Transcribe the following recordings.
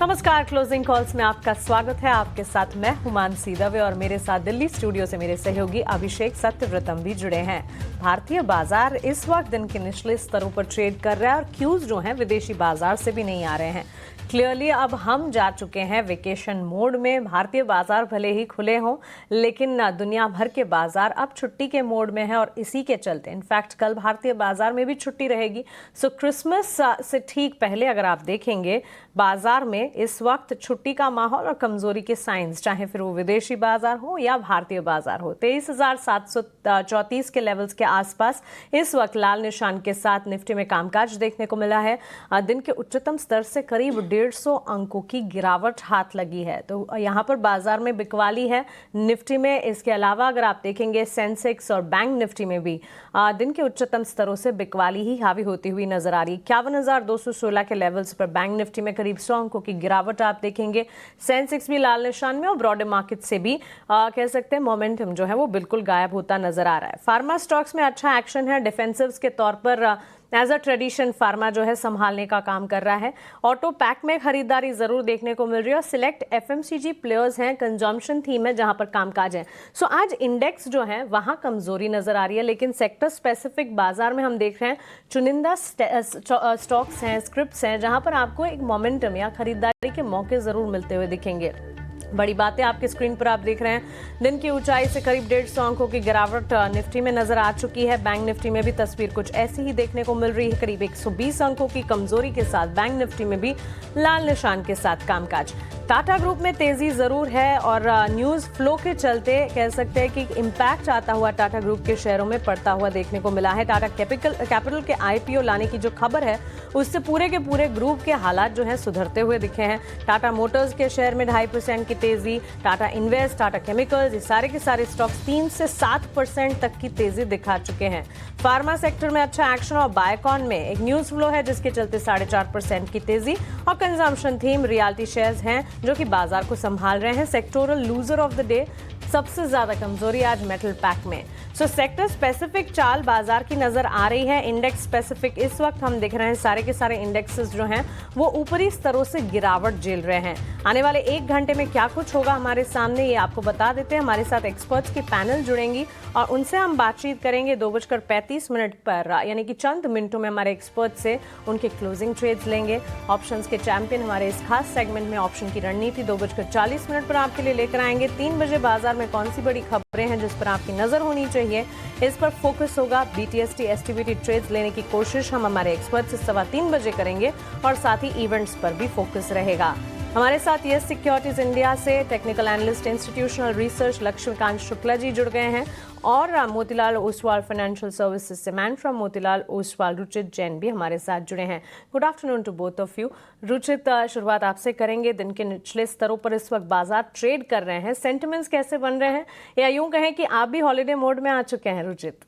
नमस्कार, closing calls में आपका स्वागत है। आपके साथ मैं हूं मानसी दवे और मेरे साथ दिल्ली स्टूडियो से मेरे सहयोगी अभिषेक सत्यव्रतम भी जुड़े हैं। भारतीय बाजार इस वक्त दिन के निचले स्तरों पर ट्रेड कर रहा है और क्यूज जो हैं विदेशी बाजार से भी नहीं आ रहे हैं। क्लियरली अब हम जा चुके हैं वेकेशन मोड में। भारतीय बाजार भले ही खुले हों, लेकिन दुनिया भर के बाजार अब छुट्टी के मोड में है और इसी के चलते इनफैक्ट कल भारतीय बाजार में भी छुट्टी रहेगी। सो क्रिसमस से ठीक पहले अगर आप देखेंगे बाजार में इस वक्त छुट्टी का माहौल और कमजोरी के साइंस, चाहे फिर वो विदेशी बाजार हो या भारतीय बाजार हो। 23,734 के लेवल्स के आसपास इस वक्त लाल निशान के साथ निफ्टी में कामकाज देखने को मिला है। दिन के उच्चतम स्तर से करीब 150 अंकों की गिरावट हाथ लगी है, तो यहाँ पर बाजार में बिकवाली है निफ्टी में। इसके अलावा अगर आप देखेंगे सेंसेक्स और बैंक निफ्टी में भी दिन के उच्चतम स्तरों से बिकवाली ही हावी होती हुई नजर आ रही है। 51,216 के लेवल्स पर बैंक निफ्टी में करीब 100 अंकों की गिरावट आप देखेंगे। सेंसेक्स भी लाल निशान में और ब्रॉडर मार्केट से भी कह सकते हैं मोमेंटम जो है वो बिल्कुल गायब होता नजर आ रहा है। फार्मा स्टॉक्स में अच्छा एक्शन है। डिफेंसिव्स के तौर पर एज अ ट्रेडिशन फार्मा जो है संभालने का काम कर रहा है। ऑटो पैक में खरीदारी जरूर देखने को मिल रही है और सिलेक्ट एफएमसीजी प्लेयर्स हैं, कंजम्पशन थीम है जहां पर कामकाज है। सो आज इंडेक्स जो है वहां कमजोरी नजर आ रही है, लेकिन सेक्टर स्पेसिफिक बाजार में हम देख रहे हैं चुनिंदा स्टॉक्स हैं, स्क्रिप्ट्स हैं जहां पर आपको एक मोमेंटम या खरीदारी के मौके जरूर मिलते हुए दिखेंगे। बड़ी बातें आपके स्क्रीन पर आप देख रहे हैं। दिन की ऊंचाई से करीब 150 अंकों की गिरावट निफ्टी में नजर आ चुकी है। बैंक निफ्टी में भी तस्वीर कुछ ऐसी ही देखने को मिल रही है। करीब 120 अंकों की कमजोरी के साथ बैंक निफ्टी में भी लाल निशान के साथ कामकाज। टाटा ग्रुप में तेजी जरूर है और न्यूज फ्लो के चलते कह सकते हैं कि इम्पैक्ट आता हुआ टाटा ग्रुप के शेयरों में पड़ता हुआ देखने को मिला है। टाटा कैपिटल के आईपीओ लाने की जो खबर है उससे पूरे के पूरे ग्रुप के हालात जो है सुधरते हुए दिखे हैं। टाटा मोटर्स के शेयर में 2.5% की तेजी, टाटा इन्वेस्ट, टाटा केमिकल्स, ये सारे के सारे स्टॉक्स 3 से 7% तक की तेजी दिखा चुके हैं। फार्मा सेक्टर में अच्छा एक्शन और बायोकॉन में एक न्यूज फ्लो है जिसके चलते 4.5% की तेजी और कंजम्पशन थीम रियल्टी शेयर्स हैं जो कि बाजार को संभाल रहे हैं। Sectoral loser of the day सबसे ज्यादा कमजोरी आज मेटल पैक में। सो सेक्टर स्पेसिफिक चाल बाजार की नजर आ रही है। इंडेक्स स्पेसिफिक इस वक्त हम देख रहे हैं सारे के सारे इंडेक्सेस जो हैं वो ऊपरी स्तरों से गिरावट झेल रहे हैं। आने वाले 1 घंटे में क्या कुछ होगा हमारे सामने ये आपको बता देते हैं। हमारे साथ एक्सपर्ट्स की पैनल जुड़ेंगी और उनसे हम बातचीत करेंगे 2:35 पर, यानी कि चंद मिनटों में हमारे एक्सपर्ट से उनके क्लोजिंग ट्रेड्स लेंगे। ऑप्शंस के चैंपियन हमारे इस खास सेगमेंट में ऑप्शन की रणनीति 2:40 पर आपके लिए लेकर आएंगे। 3 बजे बाजार में कौन सी बड़ी खबरें हैं जिस पर आपकी नजर होनी चाहिए, इस पर फोकस होगा। बीटीएसटी एसटीबीटी ट्रेड्स लेने की कोशिश हम हमारे एक्सपर्ट से 3:15 बजे करेंगे और साथ ही इवेंट्स पर भी फोकस रहेगा। हमारे साथ यस सिक्योरिटीज इंडिया से technical analyst institutional research Laxmikant Shukla ji जुड़ गए हैं और मोतीलाल ओसवाल फाइनेंशियल सर्विसेज से मैन फ्रॉम मोतीलाल ओसवाल रुचित जैन भी हमारे साथ जुड़े हैं। Good afternoon to both of you. Ruchit, शुरुआत आपसे करेंगे। दिन के निचले स्तरों पर इस वक्त बाजार ट्रेड कर रहे हैं, सेंटिमेंट्स कैसे बन रहे हैं, या यूं कहें कि आप भी हॉलीडे मोड में आ चुके हैं रुचित?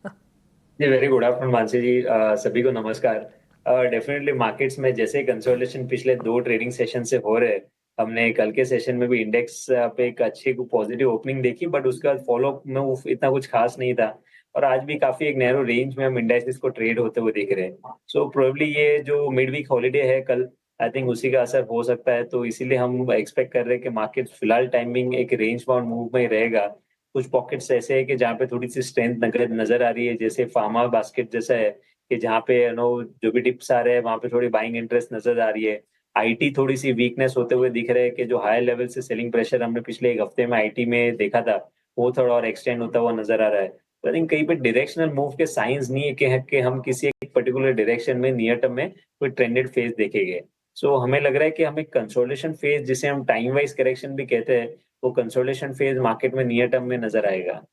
जी, वेरी गुड आफ्टरनून मानसी जी, सभी को नमस्कार। डेफिनेटली मार्केट्स में जैसे कंसोलिडेशन पिछले 2 ट्रेडिंग सेशन से हो रहे हैं, हमने कल के सेशन में भी इंडेक्स पे एक अच्छी पॉजिटिव ओपनिंग देखी, बट उसका फॉलो अप में वो इतना कुछ खास नहीं था और आज भी काफी एक नैरो रेंज में हम इंडेक्सेस को ट्रेड होते हुए देख रहे हैं। सो प्रोबेबली ये जो मिड वीक हॉलीडे है कल, आई थिंक उसी का असर हो सकता है, तो इसीलिए हम एक्सपेक्ट कर रहे हैं कि मार्केट फिलहाल टाइमिंग एक रेंज बाउंड मूव में रहेगा। कुछ पॉकेट्स ऐसे हैं कि जहाँ पे थोड़ी सी स्ट्रेंथ नजर आ रही है, जैसे फार्मा बास्केट जैसा है कि जहाँ पे जो भी डिप्स आ रहे हैं वहाँ पे थोड़ी बाइंग इंटरेस्ट नजर आ रही है। आईटी थोड़ी सी वीकनेस होते हुए दिख रहा है कि जो हाई लेवल से सेलिंग प्रेशर हमने पिछले 1 हफ्ते में आईटी में देखा था वो थोड़ा और एक्सटेंड होता हुआ नजर आ रहा है। तो आई थिंक कहीं पे डायरेक्शनल मूव के साइंस नहीं है कि हम किसी एक पर्टिकुलर डायरेक्शन में नियर टर्म में कोई ट्रेंडेड फेज देखेंगे। सो हमें लग रहा है कि हम एक कंसोलिडेशन फेज, जिसे हम टाइम वाइज करेक्शन भी कहते हैं, वो कंसोलिडेशन फेज मार्केट में नियर टर्म में नजर आएगा।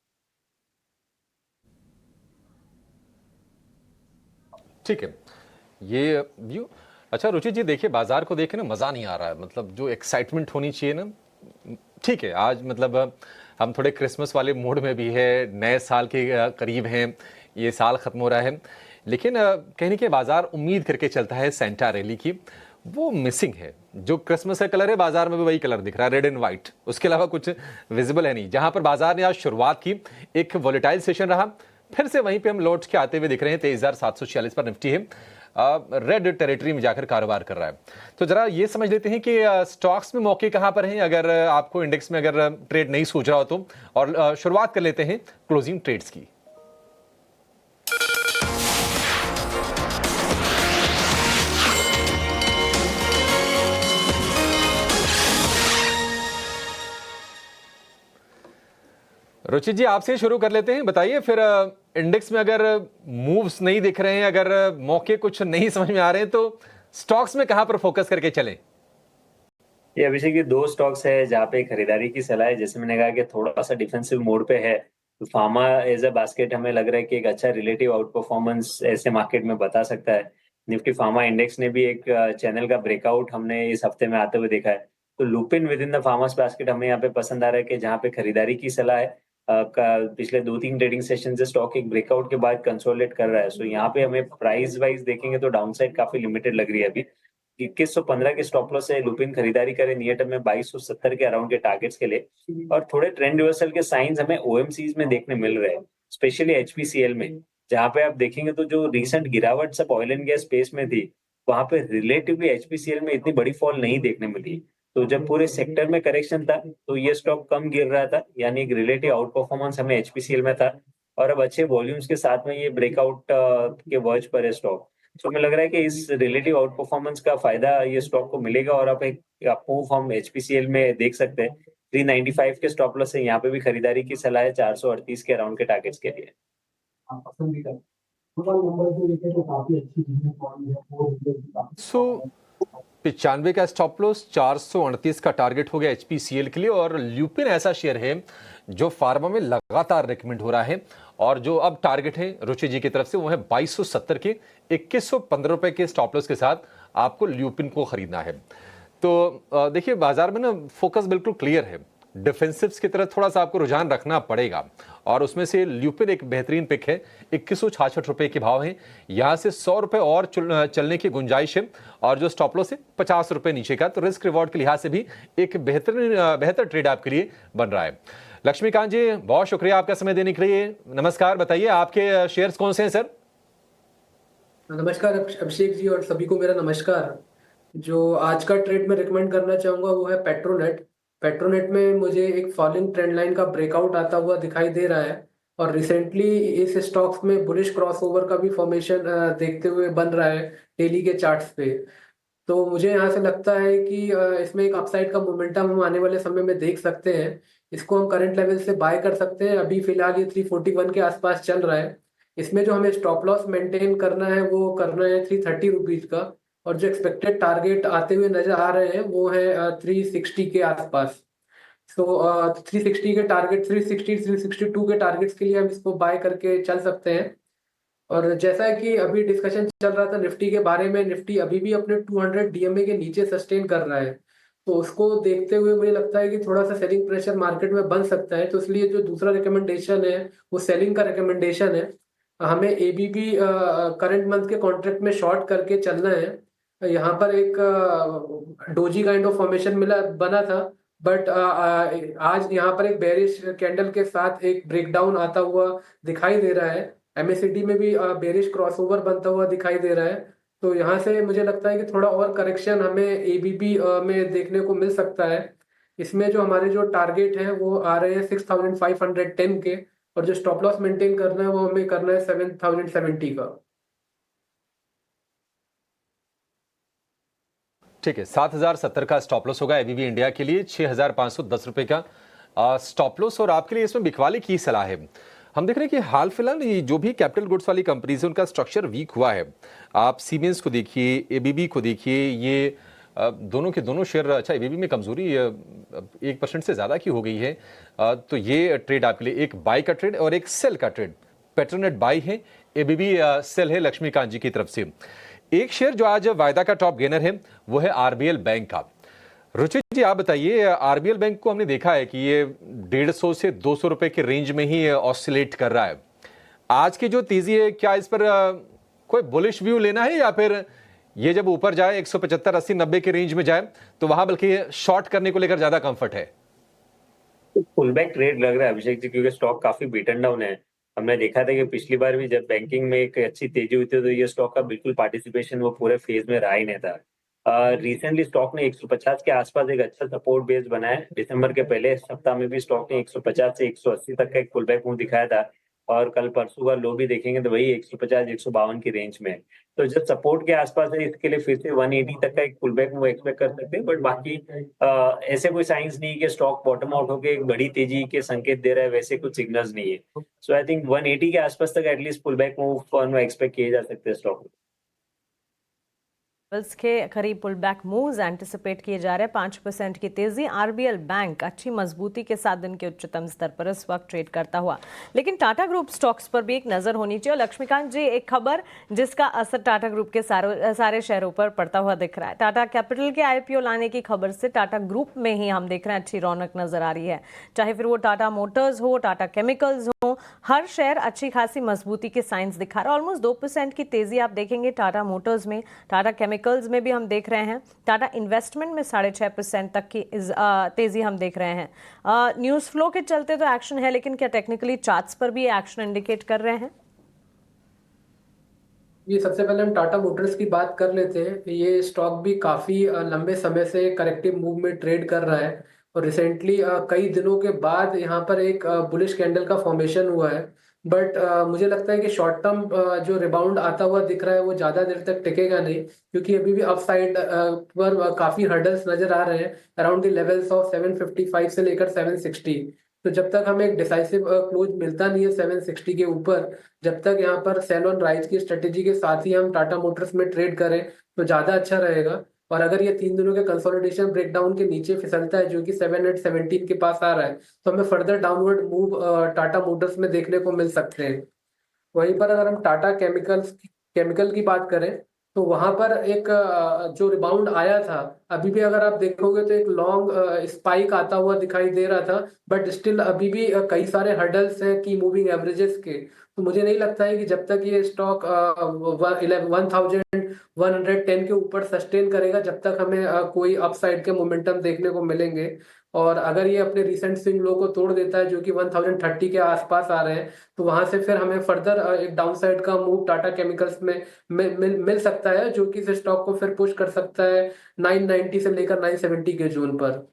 ठीक है, ये व्यू। अच्छा रुचि जी, देखिए बाजार को देखे ना मज़ा नहीं आ रहा है, मतलब जो एक्साइटमेंट होनी चाहिए ना, ठीक है आज मतलब हम थोड़े क्रिसमस वाले मूड में भी है, नए साल के करीब हैं, ये साल ख़त्म हो रहा है, लेकिन कहने के बाजार उम्मीद करके चलता है सेंटा रैली की, वो मिसिंग है। जो क्रिसमस का कलर है बाजार में भी वही कलर दिख रहा है, रेड एंड व्हाइट, उसके अलावा कुछ विजिबल है नहीं। जहां पर बाजार ने आज शुरुआत की, एक वॉलेटाइल सेशन रहा, फिर से वहीं पे हम लौट के आते हुए दिख रहे हैं। 23,746 पर निफ्टी है। रेड टेरिटरी में जाकर कारोबार कर रहा है। तो जरा ये समझ लेते हैं कि स्टॉक्स में मौके कहां पर हैं, अगर आपको इंडेक्स में अगर ट्रेड नहीं सूझ रहा हो तो। और शुरुआत कर लेते हैं क्लोजिंग ट्रेड्स की। रुचि जी, आपसे शुरू कर लेते हैं। बताइए फिर इंडेक्स में अगर मूव्स नहीं दिख रहे हैं, अगर मौके कुछ नहीं समझ में आ रहे हैं, तो स्टॉक्स में कहां पर फोकस करके चलें? ये अभिषेक, ये दो स्टॉक्स है जहाँ पे खरीदारी की सलाह है। जैसे मैंने कहा कि थोड़ा सा डिफेंसिव मोड पे है, तो फार्मा एज अ बास्केट हमें लग रहा है कि एक अच्छा रिलेटिव आउट परफॉर्मेंस ऐसे मार्केट में बता सकता है। निफ्टी फार्मा इंडेक्स ने भी एक चैनल का ब्रेकआउट हमने इस हफ्ते में आते हुए देखा है। तो लुपिन विद इन द फार्मास बास्केट हमें यहाँ पे पसंद आ रहा है कि जहाँ पे खरीदारी की सलाह है। पिछले 2-3 ट्रेडिंग सेशन से स्टॉक एक ब्रेकआउट के बाद कंसोलिडेट कर रहा है। सो यहाँ पे हमें प्राइस वाइज देखेंगे तो डाउनसाइड काफी लिमिटेड लग रही है अभी। 2115 के स्टॉप लॉस से लुपिन खरीदारी करे नियर टर्म में 2270 के अराउंड के टारगेट्स के लिए। और थोड़े ट्रेंड रिवर्सल के साइंस हमें ओएमसीज में देखने मिल रहे हैं, स्पेशली एचपीसीएल में, जहां पे आप देखेंगे तो जो रिसेंट गिरावट सब ऑयल एंड गैस स्पेस में थी, वहां पे रिलेटिवली एचपीसीएल में इतनी बड़ी फॉल नहीं देखने मिली। तो जब पूरे सेक्टर में करेक्शन था तो ये स्टॉक कम गिर रहा था, यानी एक रिलेटिव आउट परफॉर्मेंस हमें एचपीसीएल में था। और अब अच्छे वॉल्यूम्स के साथ में ये ब्रेकआउट के वर्ज पर है स्टॉक। तो हमें लग रहा है कि इस रिलेटिव आउट परफॉर्मेंस का फायदा ये स्टॉक को मिलेगा। और आप एक मूव हम एचपीसीएल में देख सकते हैं। 395 के स्टॉप लॉस से यहाँ पे भी खरीदारी की सलाह है 438 के अराउंड के टारगेट्स के लिए। सो 95 का स्टॉप लॉस, 438 का टारगेट हो गया एचपीसीएल के लिए। और ल्यूपिन ऐसा शेयर है जो फार्मा में लगातार रिकमेंड हो रहा है, और जो अब टारगेट है रुचि जी की तरफ से वो है 2270 के। 2115 रुपए के स्टॉप लॉस के साथ आपको ल्यूपिन को खरीदना है। तो देखिए, बाजार में ना फोकस बिल्कुल क्लियर है, डिफेंसिव्स की तरफ थोड़ा सा आपको रुझान रखना पड़ेगा, और उसमें से ल्यूपिन एक बेहतरीन पिक है। 2166 रुपए के भाव हैं, यहां से 100 रुपए और चलने की गुंजाइश है। और जो स्टॉप लॉस है 50 रुपए नीचे का, तो रिस्क रिवॉर्ड के लिहाज से भी एक बेहतर ट्रेड आपके लिए बन रहा है। लक्ष्मीकांत जी, बहुत शुक्रिया आपका समय देने के लिए। नमस्कार, बताइए आपके शेयर्स कौन से हैं सर? नमस्कार अभिषेक जी, और सभी को मेरा नमस्कार। जो आज का ट्रेड में रिकमेंड करना चाहूंगा वो है पेट्रोनेट। पेट्रोनेट में मुझे एक फॉलिंग ट्रेंड लाइन का ब्रेकआउट आता हुआ दिखाई दे रहा है, और रिसेंटली इस स्टॉक्स में बुलिश क्रॉसओवर का भी फॉर्मेशन देखते हुए बन रहा है डेली के चार्ट्स पे। तो मुझे यहाँ से लगता है कि इसमें एक अपसाइड का मोमेंटम हम आने वाले समय में देख सकते हैं। इसको हम करंट लेवल से बाय कर सकते हैं। अभी फिलहाल ये 341 के आसपास चल रहा है। इसमें जो हमें स्टॉप लॉस मेंटेन करना है वो करना है 330 रुपीज का, और जो एक्सपेक्टेड टारगेट आते हुए नजर आ रहे हैं वो है 360 के आसपास। सो 360 के टारगेट, 360 362 के टारगेट्स के लिए हम इसको बाय करके चल सकते हैं। और जैसा कि अभी डिस्कशन चल रहा था निफ्टी के बारे में, निफ्टी अभी भी अपने 200 डीएमए के नीचे सस्टेन कर रहा है। तो उसको देखते हुए मुझे लगता है कि थोड़ा सा सेलिंग प्रेशर मार्केट में बन सकता है। तो इसलिए जो दूसरा रिकमेंडेशन है वो सेलिंग का रिकमेंडेशन है। हमें एबीबी करंट मंथ के कॉन्ट्रैक्ट में शॉर्ट करके चलना है। यहाँ पर एक डोजी काइंड ऑफ फॉर्मेशन बना था, बट आज यहाँ पर एक बेरिश कैंडल के साथ एक ब्रेकडाउन आता हुआ दिखाई दे रहा है। एमएससीडी में भी बेरिश क्रॉसओवर बनता हुआ दिखाई दे रहा है। तो यहाँ से मुझे लगता है कि थोड़ा और करेक्शन हमें एबीबी में देखने को मिल सकता है। इसमें जो हमारे जो टारगेट है वो आ रहे हैं 6510 के, और जो स्टॉप लॉस मेंटेन करना है वो हमें करना है 7070 का। ठीक है, 7070 का स्टॉप लॉस होगा एबीबी इंडिया के लिए, 6510 रुपए का स्टॉप लॉस। और आपके लिए इसमें बिकवाली की सलाह है। हम देख रहे हैं कि हाल फिलहाल ये जो भी कैपिटल गुड्स वाली कंपनीज है उनका स्ट्रक्चर वीक हुआ है। आप सीमेंस को देखिए, एबीबी को देखिए, ये दोनों के दोनों शेयर, अच्छा एबीबी में कमजोरी 1% से ज्यादा की हो गई है। तो ये ट्रेड आपके लिए एक बाय का ट्रेड और एक सेल का ट्रेड। पेट्रोनेट बाय है, एबीबी सेल है लक्ष्मीकांत जी की तरफ से। एक शेयर जो आज वायदा का टॉप गेनर है वो है आरबीएल बैंक का। रुचि जी, आप बताइए, आरबीएल बैंक को हमने देखा है कि ये 150 से 200 रुपए के रेंज में ही ऑसिलेट कर रहा है। आज की जो तेजी है, क्या इस पर कोई बुलिश व्यू लेना है, या फिर ये जब ऊपर जाए 175, 80, 90 के रेंज में जाए तो वहां बल्कि शॉर्ट करने को लेकर ज्यादा कंफर्ट है? पुल बैक ट्रेड लग रहा है अभिषेक जी, क्योंकि स्टॉक काफी बीटन डाउन है। हमने देखा था कि पिछली बार भी जब बैंकिंग में एक अच्छी तेजी हुई थी तो ये स्टॉक का बिल्कुल पार्टिसिपेशन वो पूरे फेज में रहा ही नहीं था। रिसेंटली स्टॉक ने 150 के आसपास एक अच्छा सपोर्ट बेस बनाया है। दिसंबर के पहले सप्ताह में भी स्टॉक ने 150 से 180 तक का एक पुल बैक मूव दिखाया था और कल परसों का लो भी देखेंगे तो वही 150 152 की रेंज में है। तो जब सपोर्ट के आसपास है इसके लिए फिर से 180 तक का एक पुल बैक मूव एक्सपेक्ट कर सकते हैं, बट बाकी ऐसे कोई साइंस नहीं है कि स्टॉक बॉटम आउट होकर एक बड़ी तेजी के संकेत दे रहा है, वैसे कुछ सिग्नल्स नहीं है। सो आई थिंक 180 के आसपास तक at least pull back move expect किए जा सकते हैं स्टॉक में। के करीब पुल बैक मूव्स एंटिसिपेट किए जा रहे हैं। 5% की तेजी। आरबीएल बैंक अच्छी मजबूती के साथ दिन के उच्चतम स्तर पर इस वक्त ट्रेड करता हुआ, लेकिन टाटा ग्रुप स्टॉक्स पर भी एक नजर होनी चाहिए। और लक्ष्मीकांत जी, एक खबर जिसका असर टाटा ग्रुप के सारे शेयरों पर पड़ता हुआ दिख रहा है। टाटा कैपिटल के आईपीओ लाने की खबर से टाटा ग्रुप में ही हम देख रहे हैं अच्छी रौनक नजर आ रही है, चाहे फिर वो टाटा मोटर्स हो, टाटा केमिकल्स हो, हर शेयर अच्छी खासी मजबूती के साइंस दिखा रहा है। ऑलमोस्ट 2% की तेजी आप देखेंगे टाटा मोटर्स में, टाटा केमिकल्स में भी हम देख रहे हैं। टाटा इन्वेस्टमेंट में 6.5% तक की तेजी हम देख रहे हैं। न्यूज़ फ्लो के चलते तो एक्शन है, लेकिन क्या टेक्निकली चार्ट्स पर भी एक्शन इंडिकेट कर रहे हैं? ये सबसे पहले हम टाटा मोटर्स की बात कर लेते हैं। ये स्टॉक भी काफी लंबे समय से करेक्टिव मूव में ट्रेड कर रहा है और रिसेंटली कई दिनों के बाद यहाँ पर एक बुलिश कैंडल का फॉर्मेशन हुआ है। बट मुझे लगता है कि शॉर्ट टर्म जो रिबाउंड आता हुआ दिख रहा है वो ज्यादा देर तक टिकेगा नहीं, क्योंकि अभी भी अपसाइड पर काफी हर्डल्स नजर आ रहे हैं अराउंड द लेवल्स ऑफ 755 से लेकर 760। तो जब तक हमें एक डिसाइसिव क्लोज मिलता नहीं है 760 के ऊपर, जब तक यहाँ पर सेल ऑन राइज की स्ट्रेटेजी के साथ ही हम टाटा मोटर्स में ट्रेड करें तो ज्यादा अच्छा रहेगा। और अगर ये 3 दिनों के कंसोलिडेशन ब्रेकडाउन के नीचे फिसलता है जो कि 717 के पास आ रहा है, तो हमें further downward move Tata Motors में देखने को मिल सकते हैं। वहीं पर अगर हम टाटा केमिकल की बात करें तो वहां पर एक जो रिबाउंड आया था, अभी भी अगर आप देखोगे तो एक लॉन्ग स्पाइक आता हुआ दिखाई दे रहा था, बट स्टिल अभी भी कई सारे हर्डल्स हैं की मूविंग एवरेजेस के। तो मुझे नहीं लगता है कि जब तक ये स्टॉक 1110 के ऊपर सस्टेन करेगा जब तक हमें कोई अपसाइड के मोमेंटम देखने को मिलेंगे। और अगर ये अपने रिसेंट स्विंग लो को तोड़ देता है जो कि 1030 के आसपास आ रहे हैं, तो वहां से फिर हमें फर्दर एक डाउनसाइड का मूव टाटा केमिकल्स में मिल सकता है, जो कि इस स्टॉक को फिर पुश कर सकता है 990 से लेकर 970 के जोन पर।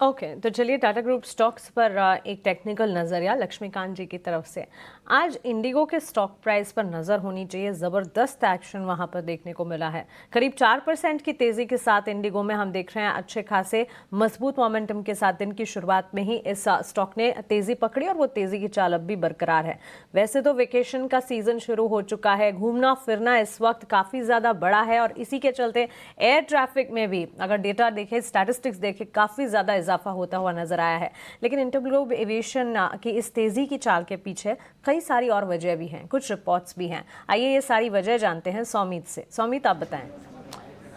ओके, तो चलिए टाटा ग्रुप स्टॉक्स पर एक टेक्निकल नज़रिया लक्ष्मीकांत जी की तरफ से। आज इंडिगो के स्टॉक प्राइस पर नज़र होनी चाहिए। ज़बरदस्त एक्शन वहां पर देखने को मिला है। करीब 4% की तेज़ी के साथ इंडिगो में हम देख रहे हैं अच्छे खासे मजबूत मोमेंटम के साथ दिन की शुरुआत में ही इस स्टॉक ने तेज़ी पकड़ी और वो तेज़ी की चाल अब भी बरकरार है। वैसे तो वेकेशन का सीज़न शुरू हो चुका है, घूमना फिरना इस वक्त काफ़ी ज़्यादा बड़ा है और इसी के चलते एयर ट्रैफिक में भी अगर डेटा देखें, स्टैटिस्टिक्स देखें, काफ़ी ज़्यादा इजाफा होता हुआ नजर आया है। लेकिन इंटरग्लोब एविएशन की इस तेजी की चाल के पीछे कई सारी और वजह भी हैं, कुछ रिपोर्ट्स भी हैं। आइए ये सारी वजह जानते हैं सौमीत से। सौमीत, आप बताएं।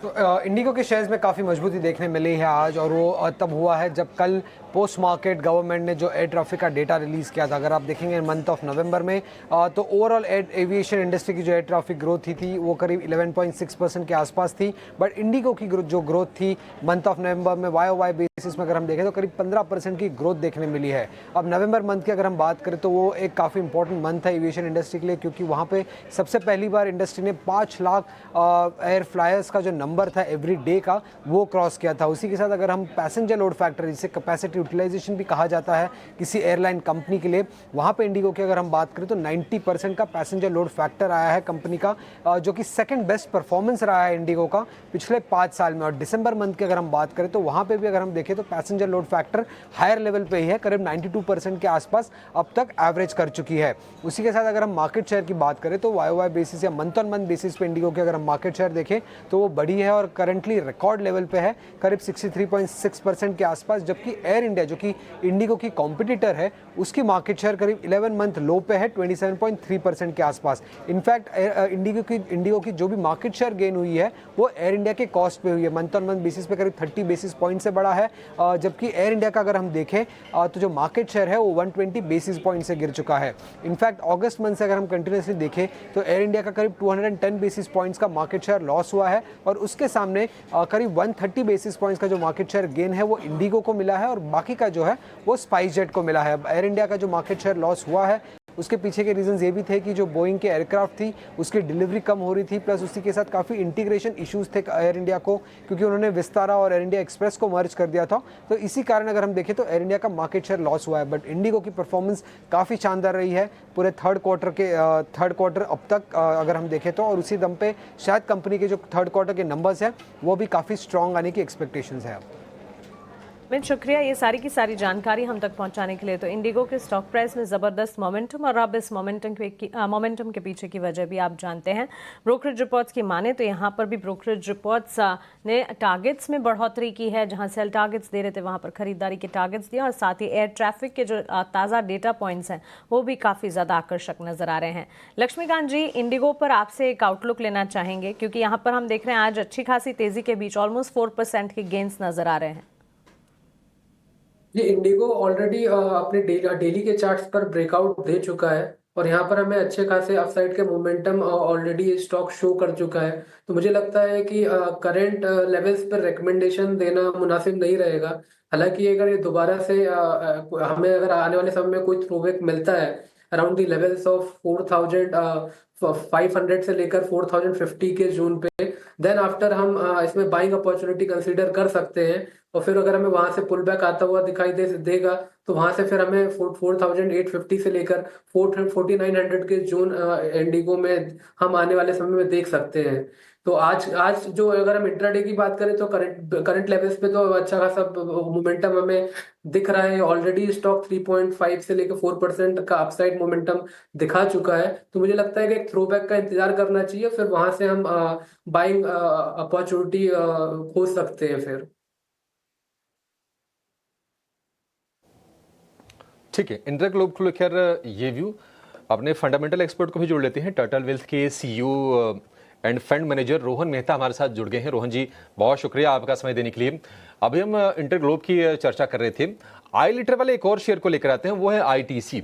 तो इंडिगो के शेयर्स में काफ़ी मजबूती देखने मिली है आज, और वो तब हुआ है जब कल पोस्ट मार्केट गवर्नमेंट ने जो एयर ट्रैफिक का डेटा रिलीज़ किया था। अगर आप देखेंगे मंथ ऑफ नवंबर में तो ओवरऑल एविएशन इंडस्ट्री की जो एयर ट्रैफिक ग्रोथ थी वो करीब 11.6% के आसपास थी। बट इंडिगो की जो ग्रोथ थी मंथ ऑफ नवंबर में YOY बेसिस में अगर हम देखें तो करीब 15% की ग्रोथ देखने मिली है। अब नवंबर मंथ की अगर हम बात करें तो वो एक काफ़ी इंपॉर्टेंट मंथ है एविएशन इंडस्ट्री के लिए, क्योंकि वहाँ पर सबसे पहली बार इंडस्ट्री ने 5 लाख एयर फ्लायर्स का जो नंबर था एवरी डे का वो क्रॉस किया था। उसी के साथ अगर हम पैसेंजर लोड फैक्टर, जिसे कैपेसिटी यूटिलाइजेशन भी कहा जाता है किसी एयरलाइन कंपनी के लिए, वहाँ पे इंडिगो की अगर हम बात करें तो 90% का पैसेंजर लोड फैक्टर आया है कंपनी का, जो कि सेकंड बेस्ट परफॉर्मेंस रहा है इंडिगो का पिछले 5 साल में। और दिसंबर मंथ की अगर हम बात करें तो वहाँ पे भी अगर हम देखें तो passenger load factor higher level पे ही है, करीब 92% के आसपास अब तक एवरेज कर चुकी है। उसी के साथ अगर हम मार्केट शेयर की बात करें तो YOY बेसिस या मंथ ऑन मंथ बेसिस पे इंडिगो की अगर हम मार्केट शेयर देखें तो वो बढ़ी है और करंटली रिकॉर्ड लेवल पे है, करीब 63.6% के आसपास। जबकि एयर इंडिया जो कि इंडिगो की कॉम्पिटिटर है उसकी मार्केट शेयर करीब 11 मंथ लो पे है, 27.3% के आसपास। इनफैक्ट इंडिगो की जो भी मार्केट शेयर गेन हुई है वो एयर इंडिया के कॉस्ट पे हुई है, मंथ ऑन मंथ बेसिस पे करीब 30 बेसिस पॉइंट से बढ़ा है। जबकि एयर इंडिया का अगर हम देखें तो जो मार्केट शेयर है वो 120 बेसिस पॉइंट से गिर चुका है। इनफैक्ट अगस्त मंथ से अगर हम कंटिन्यूसली देखें तो एयर इंडिया का करीब 210 बेसिस पॉइंट्स का मार्केट शेयर लॉस हुआ है, और उसके सामने करीब 130 बेसिस पॉइंट्स का जो मार्केट शेयर गेन है वो इंडिगो को मिला है, और बाकी का जो है वो स्पाइस जेट को मिला है। अब एयर इंडिया का जो मार्केट शेयर लॉस हुआ है उसके पीछे के रीजंस ये भी थे कि जो बोइंग के एयरक्राफ्ट थी उसकी डिलीवरी कम हो रही थी, प्लस उसी के साथ काफ़ी इंटीग्रेशन इश्यूज थे एयर इंडिया को, क्योंकि उन्होंने विस्तारा और एयर इंडिया एक्सप्रेस को मर्ज कर दिया था। तो इसी कारण अगर हम देखें तो एयर इंडिया का मार्केट शेयर लॉस हुआ है। बट इंडिगो की परफॉर्मेंस काफ़ी शानदार रही है पूरे थर्ड क्वार्टर अब तक अगर हम देखें तो, और उसी दम पे शायद कंपनी के जो थर्ड क्वार्टर के नंबर्स हैं वो भी काफ़ी स्ट्रॉन्ग आने की एक्सपेक्टेशंस है। अब मित, शुक्रिया ये सारी की सारी जानकारी हम तक पहुंचाने के लिए। तो इंडिगो के स्टॉक प्राइस में ज़बरदस्त मोमेंटम, और अब इस मोमेंटम के पीछे की वजह भी आप जानते हैं। ब्रोकरेज रिपोर्ट्स की माने तो यहाँ पर भी ब्रोकरेज रिपोर्ट्स ने टारगेट्स में बढ़ोतरी की है। जहाँ सेल टारगेट्स दे रहे थे वहाँ पर खरीदारी के टारगेट्स दिए, और साथ ही एयर ट्रैफिक के जो ताज़ा डेटा पॉइंट्स हैं वो भी काफ़ी ज़्यादा आकर्षक नजर आ रहे हैं। लक्ष्मीकांत जी, इंडिगो पर आपसे एक आउटलुक लेना चाहेंगे, क्योंकि यहाँ पर हम देख रहे हैं आज अच्छी खासी तेज़ी के बीच ऑलमोस्ट 4% के गेंस नजर आ रहे हैं। ये इंडिगो ऑलरेडी अपने डेली के चार्ट्स पर ब्रेकआउट दे चुका है, और यहाँ पर हमें अच्छे खासे अपसाइड के मोमेंटम ऑलरेडी स्टॉक शो कर चुका है। तो मुझे लगता है कि करंट लेवल्स पर रिकमेंडेशन देना मुनासिब नहीं रहेगा। हालांकि अगर ये दोबारा से हमें अगर आने वाले समय में कोई थ्रोबैक मिलता है अराउंड द लेवल्स ऑफ 4500 से लेकर 4050 के जोन पे, देन आफ्टर हम इसमें बाइंग अपॉर्चुनिटी कंसीडर कर सकते हैं। और फिर अगर हमें वहां से पुल बैक आता हुआ दिखाई देगा तो वहां से फिर हमें 4850 से लेकर 4900 के जोन इंडिगो में हम आने वाले समय में देख सकते हैं। तो आज जो अगर हम इंट्राडे की बात करें तो करंट लेवल्स पे तो अच्छा खासा मोमेंटम हमें दिख रहा है। ऑलरेडी स्टॉक 3.5 से लेकर 4% का अपसाइड मोमेंटम दिखा चुका है। तो मुझे लगता है कि एक थ्रोबैक का इंतजार करना चाहिए, फिर वहां से हम बाइंग अपॉर्चुनिटी खोज सकते हैं फिर। ठीक है, इंडिया ग्लोब को लेकर ये व्यू अपने फंडामेंटल एक्सपर्ट को भी जोड़ लेते हैं। टर्टल वेल्थ के CEO end fund manager Rohan Mehta हमारे साथ जुड़ गए हैं। रोहन जी, बहुत शुक्रिया आपका समय देने के लिए। अभी हम इंटर ग्लोब की चर्चा कर रहे थे, आई लिटर वाले एक और शेयर को लेकर आते हैं, वो है आईटीसी।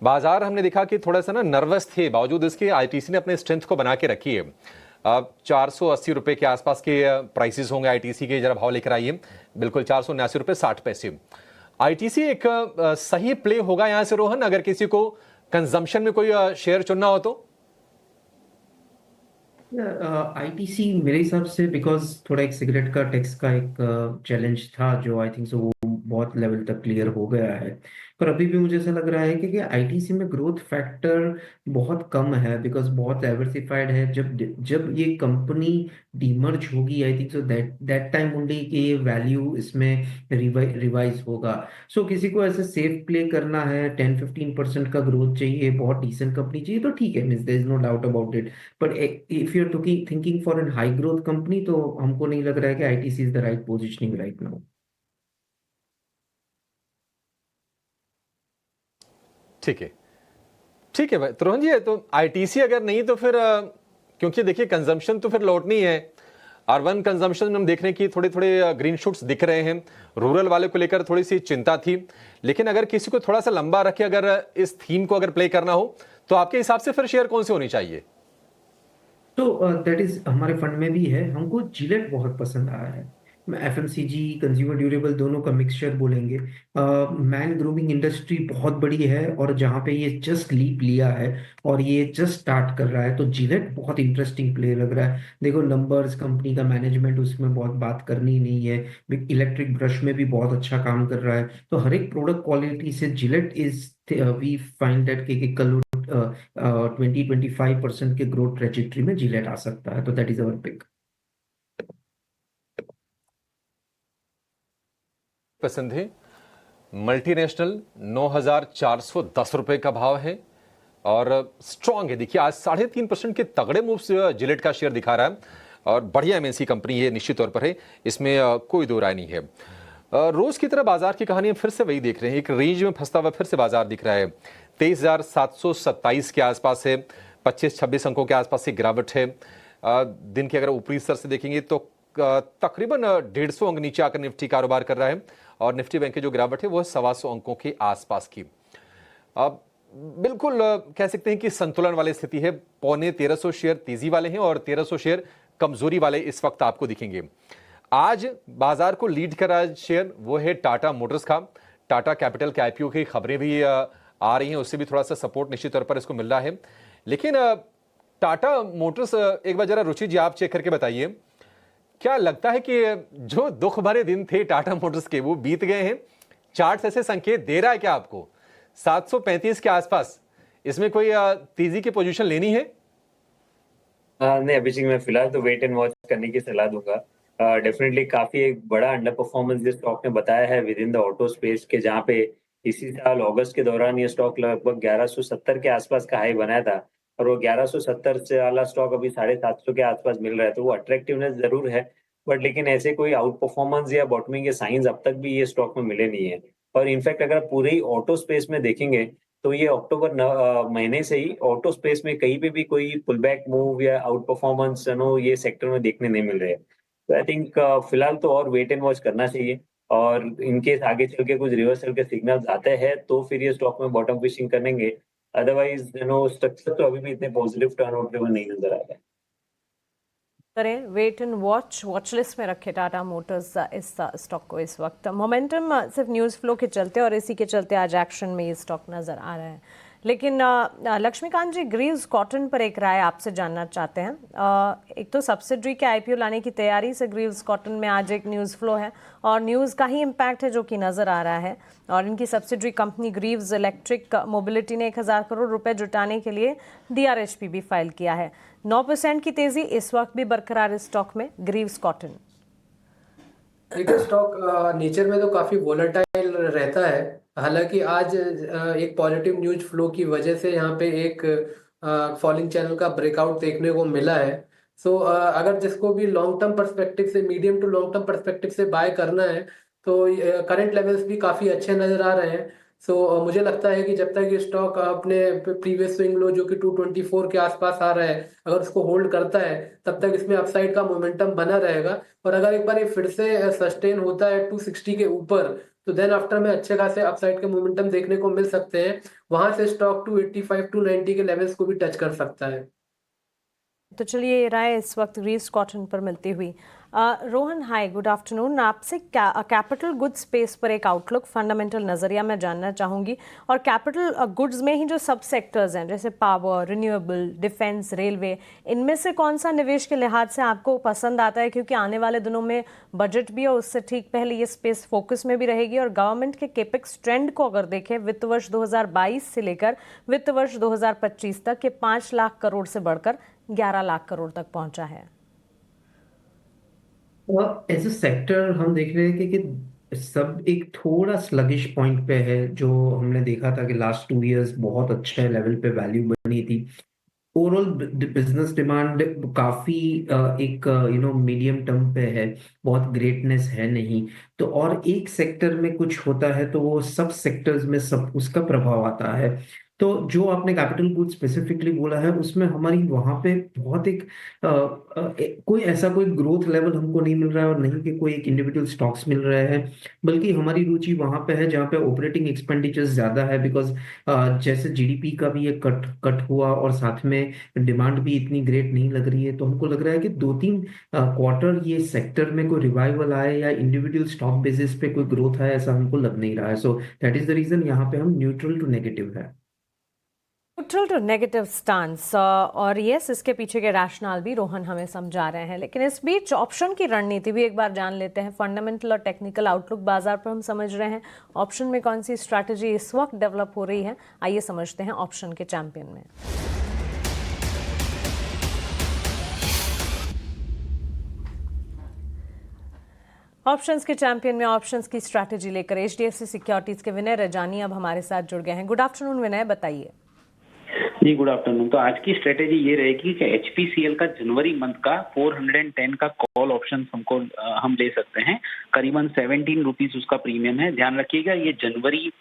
बाजार हमने देखा कि थोड़ा सा ना नर्वस थे, बावजूद इसके आईटीसी ने अपने स्ट्रेंथ को बना के रखी है। अब 480 रुपए के आसपास के प्राइसेस होंगे आईटीसी के, जरा भाव लेकर आइए। बिल्कुल 479 रुपए 60 पैसे। आईटीसी एक सही प्ले होगा यहां से रोहन, अगर किसी को कंजम्पशन में कोई शेयर चुनना हो तो? आईटीसी मेरे हिसाब से, बिकॉज थोड़ा एक सिगरेट का टैक्स का एक चैलेंज था जो आई थिंक सो वो बहुत लेवल तक क्लियर हो गया है। पर अभी भी मुझे ऐसा लग रहा है कि आईटीसी में ग्रोथ फैक्टर बहुत कम है, बिकॉज बहुत डाइवर्सिफाइड है। जब ये कंपनी डीमर्ज होगी, आई think so that time only कि ये वैल्यू इसमें रिवाइज होगा। सो किसी को ऐसे सेफ प्ले करना है, 10-15% का ग्रोथ चाहिए, बहुत डिसेंट कंपनी चाहिए, तो ठीक है, means there is no doubt about it. But if you are thinking for an high growth company, तो हमको नहीं लग रहा है कि ITC is the right positioning right now. ठीक है भाई तरुण जी। तो आईटीसी अगर नहीं तो फिर क्योंकि देखिए कंजम्पशन तो फिर लौटनी है। अर्बन कंजम्पशन में हम देख रहे हैं कि थोड़े थोड़े ग्रीन शूट्स दिख रहे हैं। रूरल वाले को लेकर थोड़ी सी चिंता थी, लेकिन अगर किसी को थोड़ा सा लंबा रखे, अगर इस थीम को अगर प्ले करना हो, तो आपके हिसाब से फिर शेयर कौन से होनी चाहिए? तो दैट इज हमारे फंड में भी है। हमको जिलेट बहुत पसंद आया है। एफएमसीजी, कंज्यूमर ड्यूरेबल दोनों का मिक्सचर बोलेंगे। मैन ग्रूमिंग इंडस्ट्री बहुत बड़ी है, और जहाँ पे ये जस्ट लीप लिया है और ये जस्ट स्टार्ट कर रहा है, तो जिलेट बहुत इंटरेस्टिंग प्ले लग रहा है। देखो नंबर्स, कंपनी का मैनेजमेंट, उसमें बहुत बात करनी नहीं है। इलेक्ट्रिक ब्रश में भी बहुत अच्छा काम कर रहा है। तो हर एक प्रोडक्ट क्वालिटी से Gillette is, we find that कि कल 20-25% के ग्रोथ ट्रेजेक्टरी में जिलेट आ सकता है। तो दैट इज अवर पिक। पसंद है मल्टीनेशनल, 9410 रुपए का भाव है और स्ट्रांग है। देखिए आज 3.5% के तगड़े मूव्स जिलेट का शेयर दिखा रहा है, और बढ़िया एमएनसी कंपनी ये निश्चित तौर पर है, इसमें कोई दो राय नहीं है। रोज की तरह बाजार की कहानी फिर से वही देख रहे हैं, एक रेंज में फंसता हुआ फिर से बाजार दिख रहा है। 23,727 के आसपास है, 25-26 अंकों के आसपास से गिरावट है। दिन के अगर ऊपरी स्तर से देखेंगे तो तकरीबन 150 अंक नीचे आकर निफ्टी कारोबार कर रहा है, और निफ्टी बैंक की जो गिरावट है वो 125 अंकों के आसपास की। अब बिल्कुल कह सकते हैं कि संतुलन वाली स्थिति है। 1350 शेयर तेजी वाले हैं और 1300 शेयर कमजोरी वाले इस वक्त आपको दिखेंगे। आज बाजार को लीड कर रहा शेयर वो है टाटा मोटर्स का। टाटा कैपिटल के आईपीओ की खबरें भी आ रही हैं उससे भी थोड़ा सा सपोर्ट निश्चित तौर पर इसको मिल रहा है। लेकिन टाटा मोटर्स, एक बार जरा रुचि जी आप चेक करके बताइए, क्या लगता है कि जो दुख भरे दिन थे टाटा मोटर्स के वो बीत गए हैं? चार्ट्स ऐसे संकेत दे रहा है क्या आपको 735 के आसपास इसमें कोई तेजी की पोजीशन लेनी है? नहीं अभिषेक, मैं फिलहाल तो वेट एंड वॉच करने की सलाह दूंगा। डेफिनेटली काफी एक बड़ा अंडर परफॉर्मेंस जिस स्टॉक ने बताया है with in the auto space के, जहाँ पे इसी साल अगस्त के दौरान ये स्टॉक लगभग 1170 के आसपास का हाई बनाया था, और वो 1170 से वाला स्टॉक अभी 750 के आसपास मिल रहा है, तो वो अट्रैक्टिवनेस जरूर है। बट लेकिन ऐसे कोई आउट परफॉर्मेंस या बॉटमिंग के साइंस अब तक भी ये स्टॉक में मिले नहीं है। और इनफैक्ट अगर पूरे ही ऑटो स्पेस में देखेंगे तो ये अक्टूबर महीने से ही ऑटो स्पेस में कहीं पे भी कोई पुल बैक मूव या आउट परफॉर्मेंस ये सेक्टर में देखने नहीं मिल रहे हैं। तो आई थिंक फिलहाल तो और वेट एंड वॉच करना चाहिए, और इनकेस आगे चल के कुछ रिवर्सल के सिग्नल्स आते हैं तो फिर ये स्टॉक में बॉटम फिशिंग करेंगे। अदरवाइज स्ट्रक्चर तो अभी भी इतने पॉजिटिव टर्नआउट में नहीं नजर आ रहा है। करें वेट एंड वॉच लिस्ट में रखे टाटा मोटर्स इस स्टॉक को इस वक्त। मोमेंटम सिर्फ न्यूज़ फ्लो के चलते और इसी के चलते आज एक्शन में ये स्टॉक नज़र आ रहा है। लेकिन लक्ष्मीकांत जी, ग्रीव्स कॉटन पर एक राय आपसे जानना चाहते हैं। एक तो सब्सिडरी के आईपीओ लाने की तैयारी से ग्रीव्स कॉटन में आज एक न्यूज़ फ्लो है और न्यूज़ का ही इम्पैक्ट है जो कि नज़र आ रहा है। और इनकी subsidiary company Greaves electric mobility ने 1000 करोड़ रुपए जुटाने के लिए DRHP भी फाइल किया है। 9% की तेजी इस वक्त भी बरकरार इस स्टॉक में ग्रीव्स कॉटन। देखिए, स्टॉक नेचर में तो काफी वोलेटाइल रहता है। हालांकि आज एक पॉजिटिव न्यूज फ्लो की वजह से यहाँ पे एक फॉलिंग चैनल का ब्रेकआउट देखने को मिला है। सो अगर जिसको भी लॉन्ग टर्म पर्सपेक्टिव से, medium to long term perspective से बाय करना है तो करंट लेवल्स भी काफी अच्छे नजर आ रहे हैं। सो मुझे लगता है कि जब तक ये स्टॉक अपने प्रीवियस स्विंग लो जो कि 224 के आसपास आ रहा है, अगर उसको होल्ड करता है तब तक इसमें अपसाइड का मोमेंटम बना रहेगा। और अगर एक बार ये फिर से सस्टेन होता है 260 के ऊपर तो देन आफ्टर में अच्छे खासे अपसाइड के मोमेंटम देखने को मिल सकते हैं। वहां से स्टॉक 285 290 के लेवल्स को भी टच कर सकता है। तो चलिए ये राय इस वक्त ग्रीव्स कॉटन पर मिलती हुई। रोहन, हाय, गुड आफ्टरनून। आपसे कैपिटल गुड्स स्पेस पर एक आउटलुक, फंडामेंटल नज़रिया मैं जानना चाहूँगी। और कैपिटल गुड्स में ही जो सब सेक्टर्स हैं जैसे पावर, रिन्यूएबल, डिफेंस, रेलवे, इनमें से कौन सा निवेश के लिहाज से आपको पसंद आता है? क्योंकि आने वाले दिनों में बजट भी और उससे ठीक पहले ये स्पेस फोकस में भी रहेगी। और गवर्नमेंट के केपेक्स ट्रेंड को अगर देखें वित्त वर्ष 2022 से लेकर वित्त वर्ष 2025 तक, ये 5 लाख करोड़ से बढ़कर 11 लाख करोड़ तक पहुंचा है। एज अ सेक्टर हम देख रहे हैं कि सब एक थोड़ा स्लगिश पॉइंट पे है। जो हमने देखा था कि लास्ट 2 इयर्स बहुत अच्छे लेवल पे वैल्यू बनी थी। ओवरऑल बिजनेस डिमांड काफी एक मीडियम टर्म पे है, बहुत ग्रेटनेस है नहीं। तो और एक सेक्टर में कुछ होता है तो वो सब सेक्टर्स में सब उसका प्रभाव आता है। तो जो आपने कैपिटल गुड स्पेसिफिकली बोला है उसमें हमारी वहां पे बहुत एक कोई ऐसा कोई ग्रोथ लेवल हमको नहीं मिल रहा है, और नहीं कि कोई एक इंडिविजुअल स्टॉक्स मिल रहे हैं, बल्कि हमारी रुचि वहां पे है जहाँ पे ऑपरेटिंग एक्सपेंडिचर्स ज्यादा है। बिकॉज जैसे जीडीपी का भी एक कट कट हुआ और साथ में डिमांड भी इतनी ग्रेट नहीं लग रही है, तो हमको लग रहा है कि 2-3 क्वार्टर ये सेक्टर में कोई रिवाइवल आए या इंडिविजुअल स्टॉक बेसिस पे कोई ग्रोथ आए ऐसा हमको लग नहीं रहा है। So that is the reason यहाँ पे हम न्यूट्रल टू नेगेटिव है। न्यूट्रल टू नेगेटिव स्टांस, और यस, इसके पीछे के रैशनल भी रोहन हमें समझा रहे हैं। लेकिन इस बीच ऑप्शन की रणनीति भी एक बार जान लेते हैं। फंडामेंटल और टेक्निकल आउटलुक बाजार पर हम समझ रहे हैं, ऑप्शन में कौन सी स्ट्रैटेजी इस वक्त डेवलप हो रही है, आइए समझते हैं ऑप्शन के चैंपियन में। ऑप्शंस के चैंपियन में ऑप्शंस की स्ट्रैटेजी लेकर HDFC सिक्योरिटीज के विनय रजानी अब हमारे साथ जुड़ गए हैं। गुड आफ्टरनून विनय, बताइए। जी गुड आफ्टरनून। तो आज की स्ट्रेटेजी ये रहेगी कि HPCL का जनवरी मंथ का 410 का कॉल ऑप्शन हम ले सकते हैं। करीबन 17 रुपीज उसका प्रीमियम है। ध्यान रखिएगा ये जनवरी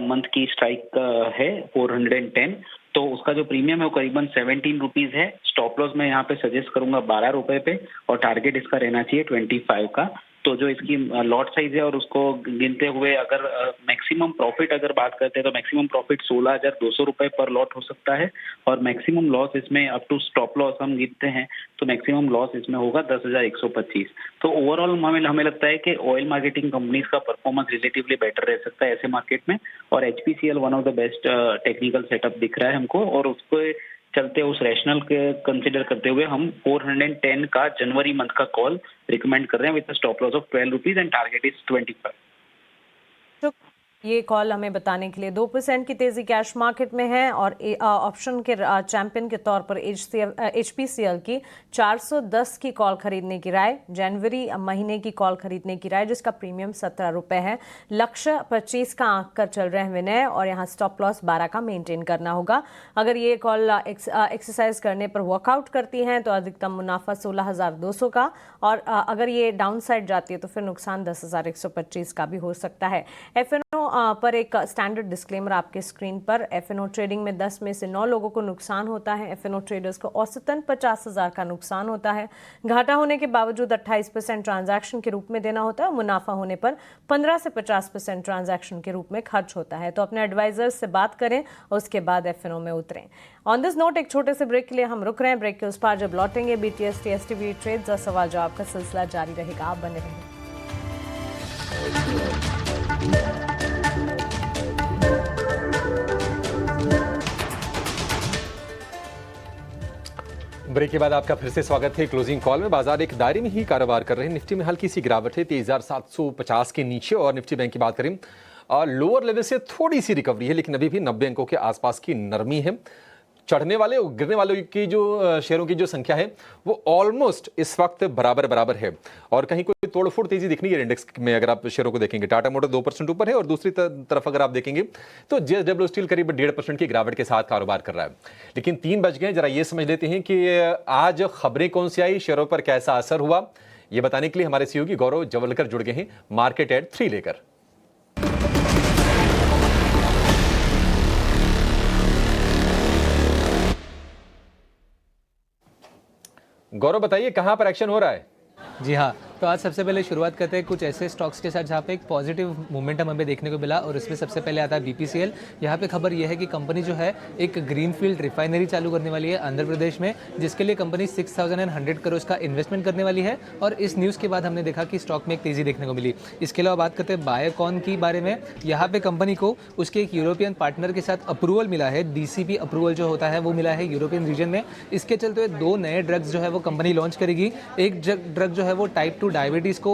मंथ की स्ट्राइक है 410, तो उसका जो प्रीमियम है वो करीबन 17 रुपीज है। स्टॉप लॉस मैं यहाँ पे सजेस्ट करूंगा 12 रुपए पे, और टारगेट इसका रहना चाहिए 25 का। तो जो इसकी लॉट साइज है और उसको गिनते हुए अगर मैक्सिमम प्रॉफिट अगर बात करते हैं तो मैक्सिमम प्रॉफिट 16,200 रुपए पर लॉट हो सकता है और मैक्सिमम लॉस इसमें अप टू स्टॉप लॉस हम गिनते हैं तो मैक्सिमम लॉस इसमें होगा 10,125। तो ओवरऑल हमें लगता है कि ऑयल मार्केटिंग कंपनीज का परफॉर्मेंस रिलेटिवली बेटर रह सकता है ऐसे मार्केट में और HPCL one of the best technical setup दिख रहा है हमको और उसको चलते उस रैशनल के कंसीडर करते हुए हम 410 का जनवरी मंथ का कॉल रिकमेंड कर रहे हैं with stop loss of 12 rupees and target is 25। ये कॉल हमें बताने के लिए 2% की तेजी कैश मार्केट में है और ऑप्शन के चैंपियन के तौर पर एचपीसीएल की 410 की कॉल खरीदने की राय, जनवरी महीने की कॉल खरीदने की राय जिसका प्रीमियम 17 रुपए है। लक्ष्य 25 का आंक कर चल रहे हैं विनय और यहाँ स्टॉप लॉस 12 का मेंटेन करना होगा। अगर ये कॉल एक्सरसाइज करने पर वर्कआउट करती हैं तो अधिकतम मुनाफा 16,200 का और अगर ये डाउन साइड जाती है तो फिर नुकसान 10,125 का भी हो सकता है। एफएनओ पर एक स्टैंडर्ड डिस्क्लेमर आपके स्क्रीन पर। एफएनओ ट्रेडिंग में 10 में से 9 लोगों को नुकसान होता है। एफएनओ ट्रेडर्स को औसतन 50,000 का नुकसान होता है। घाटा होने के बावजूद 28% ट्रांजैक्शन के रूप में देना होता है। मुनाफा होने पर 15 से 50% ट्रांजैक्शन के रूप में खर्च होता है। तो अपने एडवाइजर्स से बात करें और उसके बाद एफएनओ में उतरें। ऑन दिस नोट एक छोटे से ब्रेक के लिए हम रुक रहे हैं। ब्रेक के उस पार जब लौटेंगे बीटीएस टीएसटीवी ट्रेड्स और सवाल जवाब का सिलसिला जारी रहेगा। आप बने रहें। ब्रेक के बाद आपका फिर से स्वागत है क्लोजिंग कॉल में। बाजार एक दायरे में ही कारोबार कर रहे हैं। निफ्टी में हल्की सी गिरावट है 23,750 के नीचे और निफ्टी बैंक की बात करें लोअर लेवल से थोड़ी सी रिकवरी है लेकिन अभी भी 90 अंकों के आसपास की नरमी है। चढ़ने वाले और गिरने वालों की जो शेयरों की जो संख्या है वो ऑलमोस्ट इस वक्त बराबर है और कहीं कोई तोड़फोड़ तेजी दिखनी है इंडेक्स में। अगर आप शेयरों को देखेंगे टाटा मोटर 2% ऊपर है और दूसरी तरफ अगर आप देखेंगे तो जेएसडब्ल्यू स्टील करीब 1.5% की गिरावट के साथ कारोबार कर रहा है। लेकिन 3 बज गए, जरा ये समझ लेते हैं कि आज खबरें कौन सी आई, शेयरों पर कैसा असर हुआ, ये बताने के लिए हमारे सीईओ गौरव जवलकर जुड़ गए हैं मार्केट एट 3 लेकर। गौरव बताइए कहां पर एक्शन हो रहा है? जी हाँ, तो आज सबसे पहले शुरुआत करते हैं कुछ ऐसे स्टॉक्स के साथ जहाँ पे एक पॉजिटिव मोमेंटम हमें देखने को मिला और इसमें सबसे पहले आता है बीपीसीएल। यहाँ पे खबर यह है कि कंपनी जो है एक ग्रीनफील्ड रिफाइनरी चालू करने वाली है आंध्र प्रदेश में, जिसके लिए कंपनी 6,100 करोड़ का इन्वेस्टमेंट करने वाली है और इस न्यूज़ के बाद हमने देखा कि स्टॉक में एक तेज़ी देखने को मिली। इसके अलावा बात करते हैं बायोकॉन की बारे में। यहाँ पे कंपनी को उसके एक यूरोपियन पार्टनर के साथ अप्रूवल मिला है, डीसीपी अप्रूवल जो होता है वो मिला है यूरोपियन रीजन में। इसके चलते हुए 2 नए ड्रग्स जो है वो कंपनी लॉन्च करेगी। एक ड्रग जो है वो टाइप 2 डायबिटीज़ को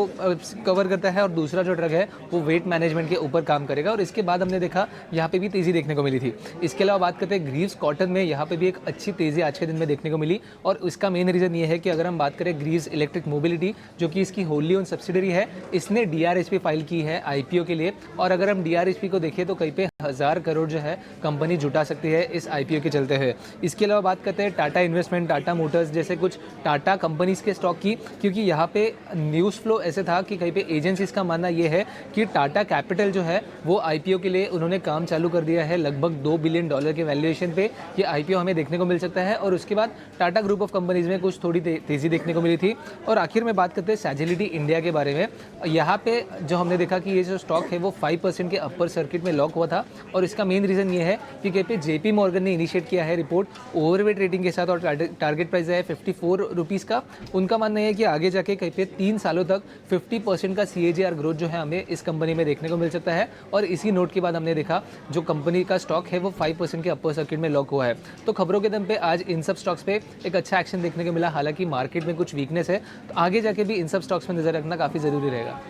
कवर करता है और दूसरा जो ड्रग है वो वेट मैनेजमेंट के ऊपर काम करेगा और इसके बाद हमने देखा यहाँ पे भी तेज़ी देखने को मिली थी। इसके अलावा बात करते हैं ग्रीव्स कॉटन में, यहाँ पे भी एक अच्छी तेज़ी आज के दिन में देखने को मिली और इसका मेन रीज़न ये है कि अगर हम बात करें ग्रीव्स इलेक्ट्रिक मोबिलिटी जो कि इसकी होली ओन सब्सिडरी है, इसने डीआरएचपी फाइल की है आईपीओ के लिए और अगर हम डीआरएचपी को देखें तो कहीं पे 1000 करोड़ जो है कंपनी जुटा सकती है इस आईपीओ के चलते हुए। इसके अलावा बात करते हैं टाटा इन्वेस्टमेंट, टाटा मोटर्स जैसे कुछ टाटा कंपनीज के स्टॉक की, क्योंकि यहाँ पे न्यूज़ फ्लो ऐसे था कि कहीं पे एजेंसीज का मानना ये है कि टाटा कैपिटल जो है वो आईपीओ के लिए उन्होंने काम चालू कर दिया है। लगभग $2 बिलियन के वैल्यूएशन पे ये आईपीओ हमें देखने को मिल सकता है और उसके बाद टाटा ग्रुप ऑफ कंपनीज में कुछ थोड़ी तेज़ी देखने को मिली थी। और आखिर में बात करते हैं सैजिलिटी इंडिया के बारे में। यहाँ पे जो हमने देखा कि ये जो स्टॉक है वो 5% के अपर सर्किट में लॉक हुआ था और इसका मेन रीज़न ये है कि कहीं पे जेपी मॉर्गन ने इनिशिएट किया है रिपोर्ट ओवरवेट रेटिंग के साथ और टारगेट प्राइस है 54 रुपीज़ का। उनका मानना है कि आगे जाके कहीं पे 3 सालों तक 50% का CAGR ग्रोथ जो है हमें इस कंपनी में देखने को मिल सकता है और इसी नोट के बाद हमने देखा जो कंपनी का स्टॉक है वो 5% के अपर सर्किट में लॉक हुआ है। तो खबरों के दम पे आज इन सब स्टॉक्स पे एक अच्छा एक्शन देखने को मिला। हालांकि मार्केट में कुछ वीकनेस है तो आगे जाके भी इन सब स्टॉक्स में नजर रखना काफ़ी ज़रूरी रहेगा।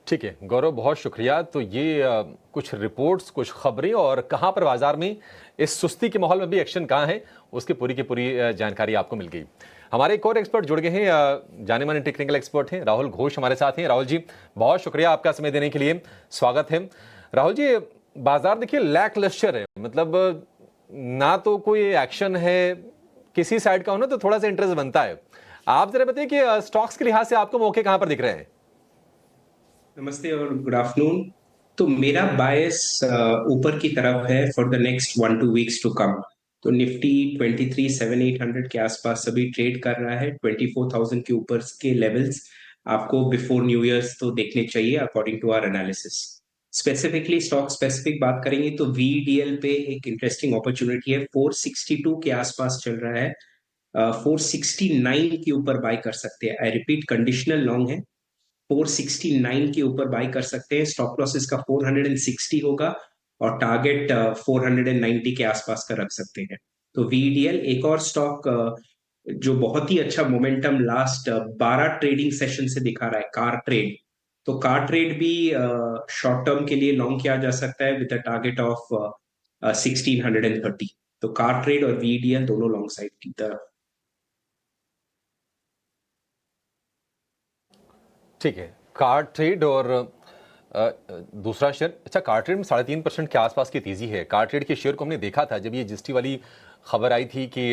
ठीक है गौरव, बहुत शुक्रिया। तो ये कुछ रिपोर्ट्स, कुछ खबरें और कहां पर बाजार में इस सुस्ती के माहौल में भी एक्शन कहां है उसकी पूरी की पूरी जानकारी आपको मिल गई। हमारे एक और एक्सपर्ट जुड़ गए हैं, जाने माने टेक्निकल एक्सपर्ट हैं राहुल घोष हमारे साथ हैं। राहुल जी बहुत शुक्रिया आपका समय देने के लिए, स्वागत है। राहुल जी, बाजार देखिए लैक लस्टर है, मतलब ना तो कोई एक्शन है, किसी साइड का हो ना तो थोड़ा सा इंटरेस्ट बनता है। आप जरा बताइए कि स्टॉक्स के लिहाज से आपको मौके कहां पर दिख रहे हैं? नमस्ते और गुड आफ्टरनून। तो मेरा बायस ऊपर की तरफ है for the next 1-2 weeks to come. तो निफ्टी 23,700-800 के आसपास सभी ट्रेड कर रहा है। 24,000 के ऊपर के लेवल्स आपको बिफोर न्यू ईयर्स तो देखने चाहिए according to our analysis. Specifically stock specific बात करेंगे तो VDL पे एक इंटरेस्टिंग अपॉर्चुनिटी है। 462 के आसपास चल रहा है, 469 के ऊपर बाय कर सकते हैं। आई रिपीट, कंडीशनल लॉन्ग है, 469 के ऊपर बाय कर सकते हैं। स्टॉप लॉस इसका 460 होगा और टारगेट 490 के आसपास का रख सकते हैं। तो VDL एक और स्टॉक जो बहुत ही अच्छा मोमेंटम लास्ट 12 ट्रेडिंग सेशन से दिखा रहा है, कार ट्रेड। तो कार ट्रेड भी शॉर्ट टर्म के लिए लॉन्ग किया जा सकता है विद अ टारगेट ऑफ 1630। तो कार ट्रेड और VDL दोनों लॉन्ग साइड की तरफ। ठीक है, कार ट्रेड और दूसरा शेयर, अच्छा कार ट्रेड में 3.5% के आसपास की तेजी है। कार ट्रेड के शेयर को हमने देखा था जब ये जीएसटी वाली खबर आई थी कि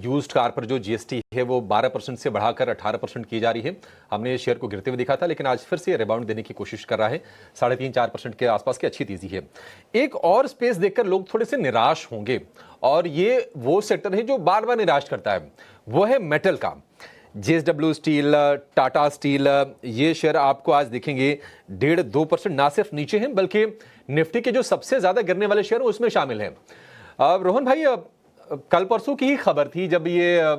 यूज्ड कार पर जो जीएसटी है वो 12% से बढ़ाकर 18% की जा रही है। हमने ये शेयर को गिरते हुए देखा था, लेकिन आज फिर से रिबाउंड देने की कोशिश कर रहा है। 3.5-4% के आसपास की अच्छी तेजी है। एक और स्पेस देखकर लोग थोड़े से निराश होंगे, और ये वो सेक्टर है जो बार बार निराश करता है, वो है मेटल का। JSW स्टील, टाटा स्टील, ये शेयर आपको आज दिखेंगे 1.5-2% ना सिर्फ नीचे हैं, बल्कि निफ्टी के जो सबसे ज्यादा गिरने वाले शेयर उसमें शामिल हैं। रोहन भाई, कल परसों की ही खबर थी जब ये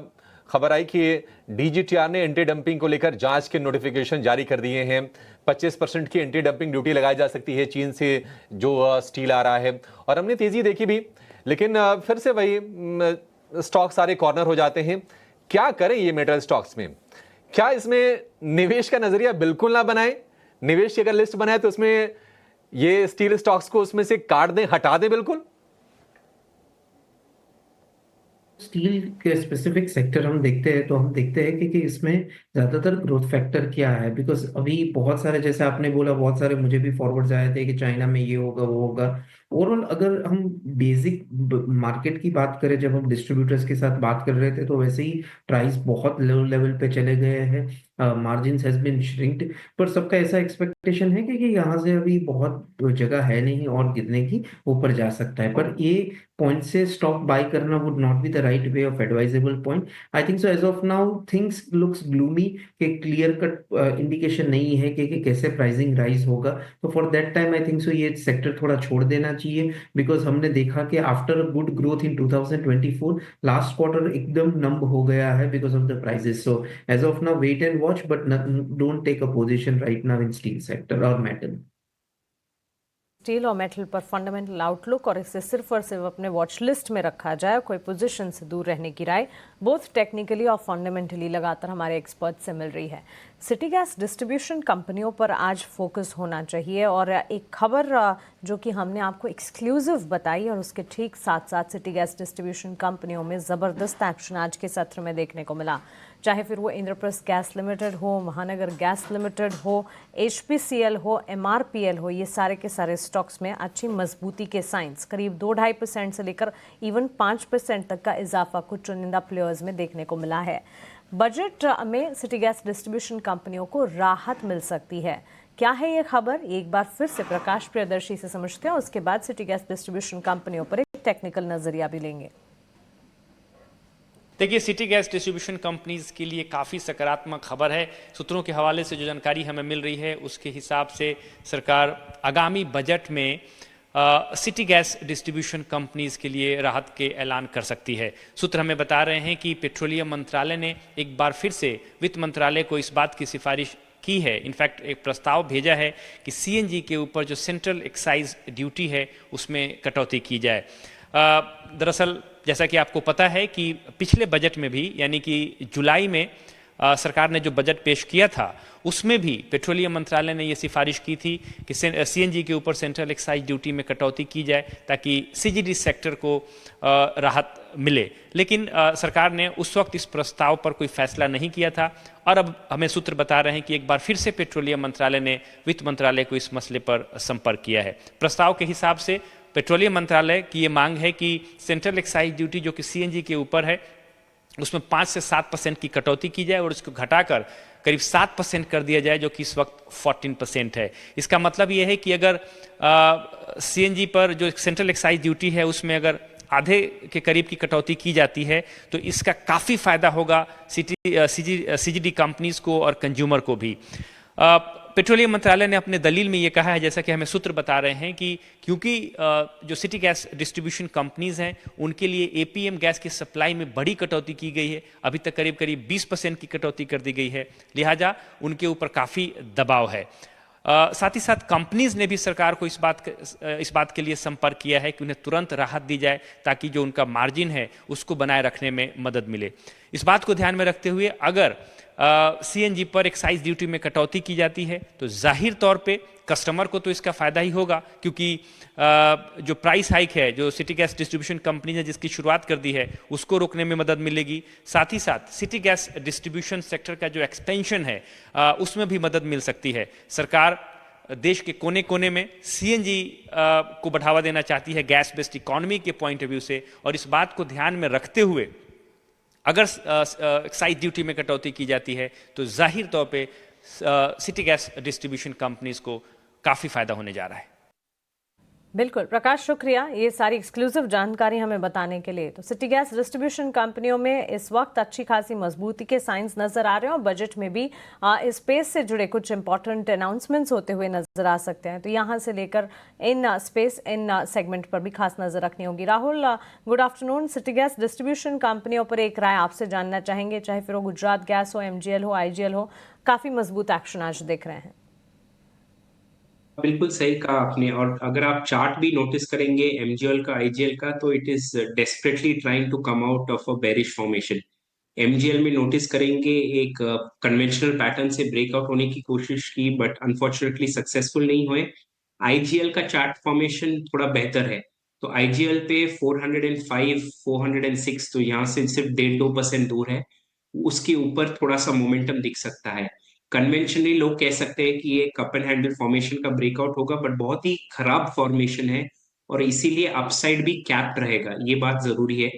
खबर आई कि DGTR ने एंटी डंपिंग को लेकर जांच के नोटिफिकेशन जारी कर दिए हैं। 25% की एंटी डंपिंग ड्यूटी लगाई जा सकती है चीन से जो स्टील आ रहा है, और हमने तेजी देखी भी, लेकिन फिर से वही स्टॉक सारे कॉर्नर हो जाते हैं। क्या करें ये मेटल स्टॉक्स में? क्या इसमें निवेश का नजरिया बिल्कुल ना बनाएं? निवेश की अगर लिस्ट बनाए तो उसमें ये स्टील स्टॉक्स को उसमें से काट दें, हटा दें बिल्कुल? स्टील के स्पेसिफिक सेक्टर हम देखते हैं तो हम देखते हैं कि इसमें ज्यादातर ग्रोथ फैक्टर क्या है। बिकॉज अभी बहुत सारे, जैसे आपने बोला, बहुत सारे मुझे भी फॉरवर्ड्स आए थे कि चाइना में ये होगा वो होगा। ओवरऑल अगर हम बेसिक मार्केट की बात करें, जब हम डिस्ट्रीब्यूटर्स के साथ बात कर रहे थे तो वैसे ही प्राइस बहुत लो लेवल पे चले गए हैं, मार्जिन हैज बीन श्रिंक्ड। पर सबका ऐसा एक्सपेक्टेशन है कि यहाँ से अभी बहुत जगह है नहीं और गिरने की, ऊपर जा सकता है। पर ये पॉइंट से स्टॉक बाय करना would not be the right way of advisable point. I think so as of now things looks gloomy, कि क्लियर कट इंडिकेशन नहीं है कि कैसे प्राइसिंग राइज होगा। तो for that time I think so ये sector थोड़ा छोड़ देना चाहिए। बिकॉज हमने देखा कि after a good growth in 2024 last quarter एकदम नंब हो गया है because of the prices. So as of now wait and watch, but don't take a position right now in steel sector और मेटल। स्टील और metal पर fundamental outlook और इसे सिर्फ और सिर्फ अपने वॉच लिस्ट में रखा जाए, कोई पोजीशन से दूर रहने की राय बोथ टेक्निकली और फंडामेंटली लगातार हमारे एक्सपर्ट से मिल रही है। सिटी गैस डिस्ट्रीब्यूशन कंपनियों पर आज फोकस होना चाहिए, और एक खबर जो कि हमने आपको एक्सक्लूसिव बताई और उसके ठीक साथ साथ सिटी गैस डिस्ट्रीब्यूशन कंपनियों में ज़बरदस्त एक्शन आज के सत्र में देखने को मिला। चाहे फिर वो इंद्रप्रस्थ गैस लिमिटेड हो, महानगर गैस लिमिटेड हो, HPCL हो, MRPL हो, ये सारे के सारे स्टॉक्स में अच्छी मजबूती के साइंस, करीब 2-2.5% से लेकर इवन 5% तक का इजाफा कुछ चुनिंदा प्लेयर्स में देखने को मिला है। बजट में सिटी गैस डिस्ट्रीब्यूशन कंपनियों को राहत मिल सकती है। क्या है ये खबर, एक बार फिर से प्रकाश प्रियदर्शी से समझते हैं, उसके बाद सिटी गैस डिस्ट्रीब्यूशन कंपनियों पर एक टेक्निकल नजरिया भी लेंगे। देखिए, सिटी गैस डिस्ट्रीब्यूशन कंपनीज के लिए काफ़ी सकारात्मक खबर है। सूत्रों के हवाले से जो जानकारी हमें मिल रही है उसके हिसाब से सरकार आगामी बजट में सिटी गैस डिस्ट्रीब्यूशन कंपनीज के लिए राहत के ऐलान कर सकती है। सूत्र हमें बता रहे हैं कि पेट्रोलियम मंत्रालय ने एक बार फिर से वित्त मंत्रालय को इस बात की सिफारिश की है, इनफैक्ट एक प्रस्ताव भेजा है कि CNG के ऊपर जो सेंट्रल एक्साइज ड्यूटी है उसमें कटौती की जाए। दरअसल जैसा कि आपको पता है कि पिछले बजट में भी, यानी कि जुलाई में सरकार ने जो बजट पेश किया था उसमें भी पेट्रोलियम मंत्रालय ने यह सिफारिश की थी कि CNG के ऊपर सेंट्रल एक्साइज ड्यूटी में कटौती की जाए ताकि CGD सेक्टर को राहत मिले। लेकिन सरकार ने उस वक्त इस प्रस्ताव पर कोई फैसला नहीं किया था, और अब हमें सूत्र बता रहे हैं कि एक बार फिर से पेट्रोलियम मंत्रालय ने वित्त मंत्रालय को इस मसले पर संपर्क किया है। प्रस्ताव के हिसाब से पेट्रोलियम मंत्रालय की ये मांग है कि सेंट्रल एक्साइज ड्यूटी जो कि CNG के ऊपर है उसमें 5 से 7% की कटौती की जाए और उसको घटाकर करीब 7% कर दिया जाए, जो कि इस वक्त 14% है। इसका मतलब ये है कि अगर CNG पर जो सेंट्रल एक्साइज ड्यूटी है उसमें अगर आधे के करीब की कटौती की जाती है तो इसका काफ़ी फायदा होगा सीजीडी कंपनीज को और कंज्यूमर को भी। पेट्रोलियम मंत्रालय ने अपने दलील में ये कहा है, जैसा कि हमें सूत्र बता रहे हैं, कि क्योंकि जो सिटी गैस डिस्ट्रीब्यूशन कंपनीज हैं उनके लिए एपीएम गैस की सप्लाई में बड़ी कटौती की गई है, अभी तक करीब करीब 20% की कटौती कर दी गई है, लिहाजा उनके ऊपर काफ़ी दबाव है। साथ ही साथ कंपनीज ने भी सरकार को इस बात के लिए संपर्क किया है कि उन्हें तुरंत राहत दी जाए ताकि जो उनका मार्जिन है उसको बनाए रखने में मदद मिले। इस बात को ध्यान में रखते हुए अगर सीएनजी पर एक्साइज ड्यूटी में कटौती की जाती है तो जाहिर तौर पे कस्टमर को तो इसका फायदा ही होगा, क्योंकि जो प्राइस हाइक है जो सिटी गैस डिस्ट्रीब्यूशन कंपनी ने जिसकी शुरुआत कर दी है उसको रोकने में मदद मिलेगी। साथ ही साथ सिटी गैस डिस्ट्रीब्यूशन सेक्टर का जो एक्सपेंशन है उसमें भी मदद मिल सकती है। सरकार देश के कोने कोने में सीएनजी को बढ़ावा देना चाहती है गैस बेस्ड इकोनॉमी के पॉइंट ऑफ व्यू से, और इस बात को ध्यान में रखते हुए अगर एक्साइज ड्यूटी में कटौती की जाती है तो जाहिर तौर पे सिटी गैस डिस्ट्रीब्यूशन कंपनीज को काफ़ी फायदा होने जा रहा है। बिल्कुल प्रकाश, शुक्रिया ये सारी एक्सक्लूसिव जानकारी हमें बताने के लिए। तो सिटी गैस डिस्ट्रीब्यूशन कंपनियों में इस वक्त अच्छी खासी मजबूती के साइंस नजर आ रहे हैं और बजट में भी इस स्पेस से जुड़े कुछ इंपॉर्टेंट अनाउंसमेंट्स होते हुए नजर आ सकते हैं। तो यहाँ से लेकर इन स्पेस इन सेगमेंट पर भी खास नजर रखनी होगी। Rahul, good afternoon. City gas distribution कंपनियों पर एक राय आपसे जानना चाहेंगे, चाहे फिर वो गुजरात गैस हो, एमजीएल हो, आईजीएल हो, काफी मजबूत एक्शन आज दिख रहे हैं। बिल्कुल सही कहा आपने, और अगर आप चार्ट भी नोटिस करेंगे एमजीएल का, आईजीएल का, तो it is desperately trying to come out of a bearish formation. MGL में नोटिस करेंगे एक कन्वेंशनल पैटर्न से ब्रेकआउट होने की कोशिश की बट अनफॉर्चुनेटली सक्सेसफुल नहीं हुए। आईजीएल का चार्ट फॉर्मेशन थोड़ा बेहतर है, तो आईजीएल पे 405 406, तो यहाँ से सिर्फ 1.5-2% दूर है, उसके ऊपर थोड़ा सा मोमेंटम दिख सकता है। कन्वेंशनली लोग कह सकते हैं कि ये कप एंड हैंडल फॉर्मेशन का ब्रेकआउट होगा, बट बहुत ही खराब फॉर्मेशन है और इसीलिए अपसाइड भी कैप रहेगा, ये बात जरूरी है।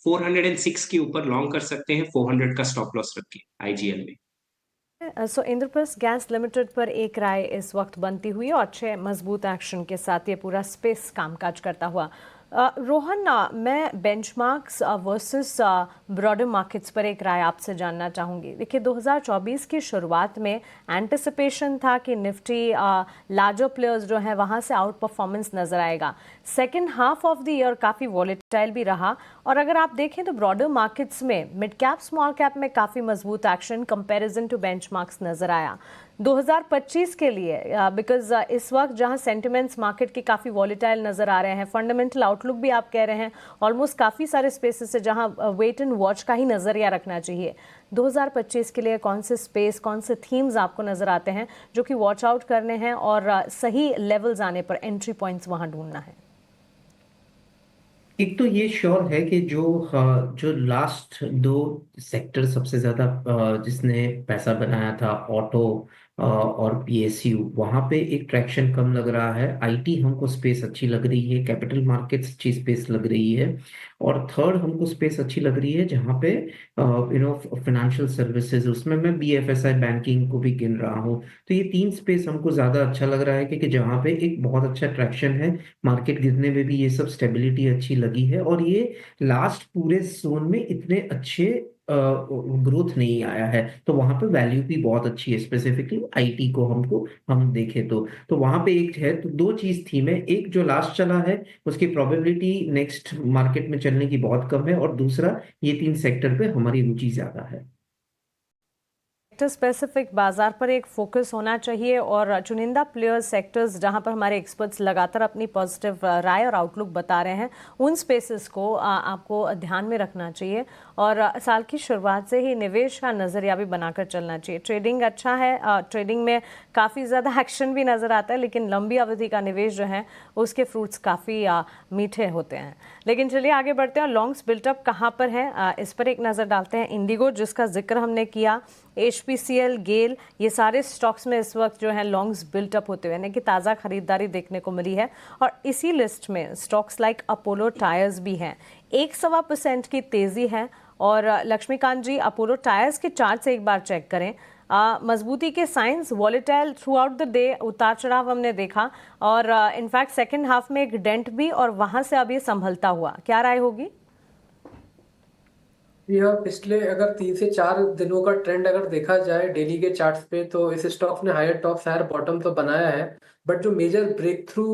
406 के ऊपर लॉन्ग कर सकते हैं, 400 का स्टॉप लॉस रख के आईजीएल में। सो इंद्रप्रस्थ गैस लिमिटेड पर एक राय इस वक्त बनती हुई और अच्छे मजबूत एक्शन के साथ ये पूरा स्पेस कामकाज करता हुआ। रोहन, मैं बेंचमार्क्स वर्सेस ब्रॉडर मार्केट्स पर एक राय आपसे जानना चाहूँगी। देखिए 2024 की शुरुआत में एंटिसिपेशन था कि निफ्टी लार्जर प्लेयर्स जो हैं वहाँ से आउट परफॉर्मेंस नज़र आएगा। Second half of the year काफ़ी वॉलेटाइल भी रहा, और अगर आप देखें तो ब्रॉडर मार्केट्स में मिड कैप स्मॉल कैप में काफ़ी मजबूत एक्शन कंपैरिजन टू बेंचमार्क्स नज़र आया 2025 के लिए, बिकॉज इस वक्त जहां सेंटिमेंट्स मार्केट के काफ़ी वॉलेटाइल नज़र आ रहे हैं, फंडामेंटल आउटलुक भी आप कह रहे हैं ऑलमोस्ट काफ़ी सारे स्पेसेस से जहां वेट एंड वॉच का ही नज़रिया रखना चाहिए। 2025 के लिए कौन से स्पेस, कौन से थीम्स आपको नज़र आते हैं जो कि वॉच आउट करने हैं और सही लेवल्स आने पर एंट्री पॉइंट्स वहां ढूंढना है? एक तो ये श्योर है कि जो लास्ट 2 सेक्टर सबसे ज्यादा जिसने पैसा बनाया था, ऑटो और पीएसयू, वहां पे एक ट्रैक्शन कम लग रहा है। आईटी हमको स्पेस अच्छी लग रही है, कैपिटल मार्केट्स अच्छी स्पेस लग रही है, और थर्ड हमको स्पेस अच्छी लग रही है जहां पे फाइनेंशियल सर्विसेज, उसमें मैं बीएफएसआई बैंकिंग को भी गिन रहा हूँ। तो ये 3 स्पेस हमको ज्यादा अच्छा लग रहा है क्योंकि जहां पे एक बहुत अच्छा ट्रैक्शन है, मार्केट गिरने में भी ये सब स्टेबिलिटी अच्छी लगी है, और ये लास्ट पूरे जोन में इतने अच्छे ग्रोथ नहीं आया है, तो वहां पे वैल्यू भी बहुत अच्छी है। स्पेसिफिकली आईटी को हम देखें तो वहां पे एक है, तो 2 चीज थी में, एक जो लास्ट चला है उसकी प्रोबेबिलिटी नेक्स्ट मार्केट में चलने की बहुत कम है, और दूसरा ये 3 सेक्टर पे हमारी रुचि ज्यादा है। स्पेसिफिक बाजार पर एक फोकस होना चाहिए और चुनिंदा प्लेयर्स, सेक्टर्स जहां पर हमारे एक्सपर्ट्स लगातार अपनी पॉजिटिव राय और आउटलुक बता रहे हैं, उन स्पेसेस को आपको ध्यान में रखना चाहिए और साल की शुरुआत से ही निवेश का नज़रिया भी बनाकर चलना चाहिए। ट्रेडिंग अच्छा है, ट्रेडिंग में काफ़ी ज़्यादा एक्शन भी नज़र आता है, लेकिन लंबी अवधि का निवेश जो है उसके फ्रूट्स काफ़ी मीठे होते हैं। लेकिन चलिए आगे बढ़ते हैं। लॉन्ग्स बिल्टअप कहाँ पर है इस पर एक नज़र डालते हैं। इंडिगो जिसका जिक्र हमने किया, HPCL, गेल, ये सारे स्टॉक्स में इस वक्त जो है लॉन्ग्स बिल्टअप होते हुए, यानी कि ताज़ा खरीदारी देखने को मिली है। और इसी लिस्ट में स्टॉक्स लाइक अपोलो टायर्स भी हैं, 1.25% की तेज़ी है। और लक्ष्मीकांत जी, अपोलो टायर्स के चार्ट से एक बार चेक करें, मजबूती के science, volatile through out the day, उतार चढ़ाव हमने देखा और इनफैक्ट सेकेंड हाफ में एक डेंट भी और वहां से अब ये संभलता हुआ, क्या राय होगी? यह पिछले अगर 3 से 4 दिनों का ट्रेंड अगर देखा जाए डेली के चार्ट्स पे, तो इस स्टॉक ने हायर टॉप हायर बॉटम तो बनाया है, बट जो मेजर ब्रेक थ्रू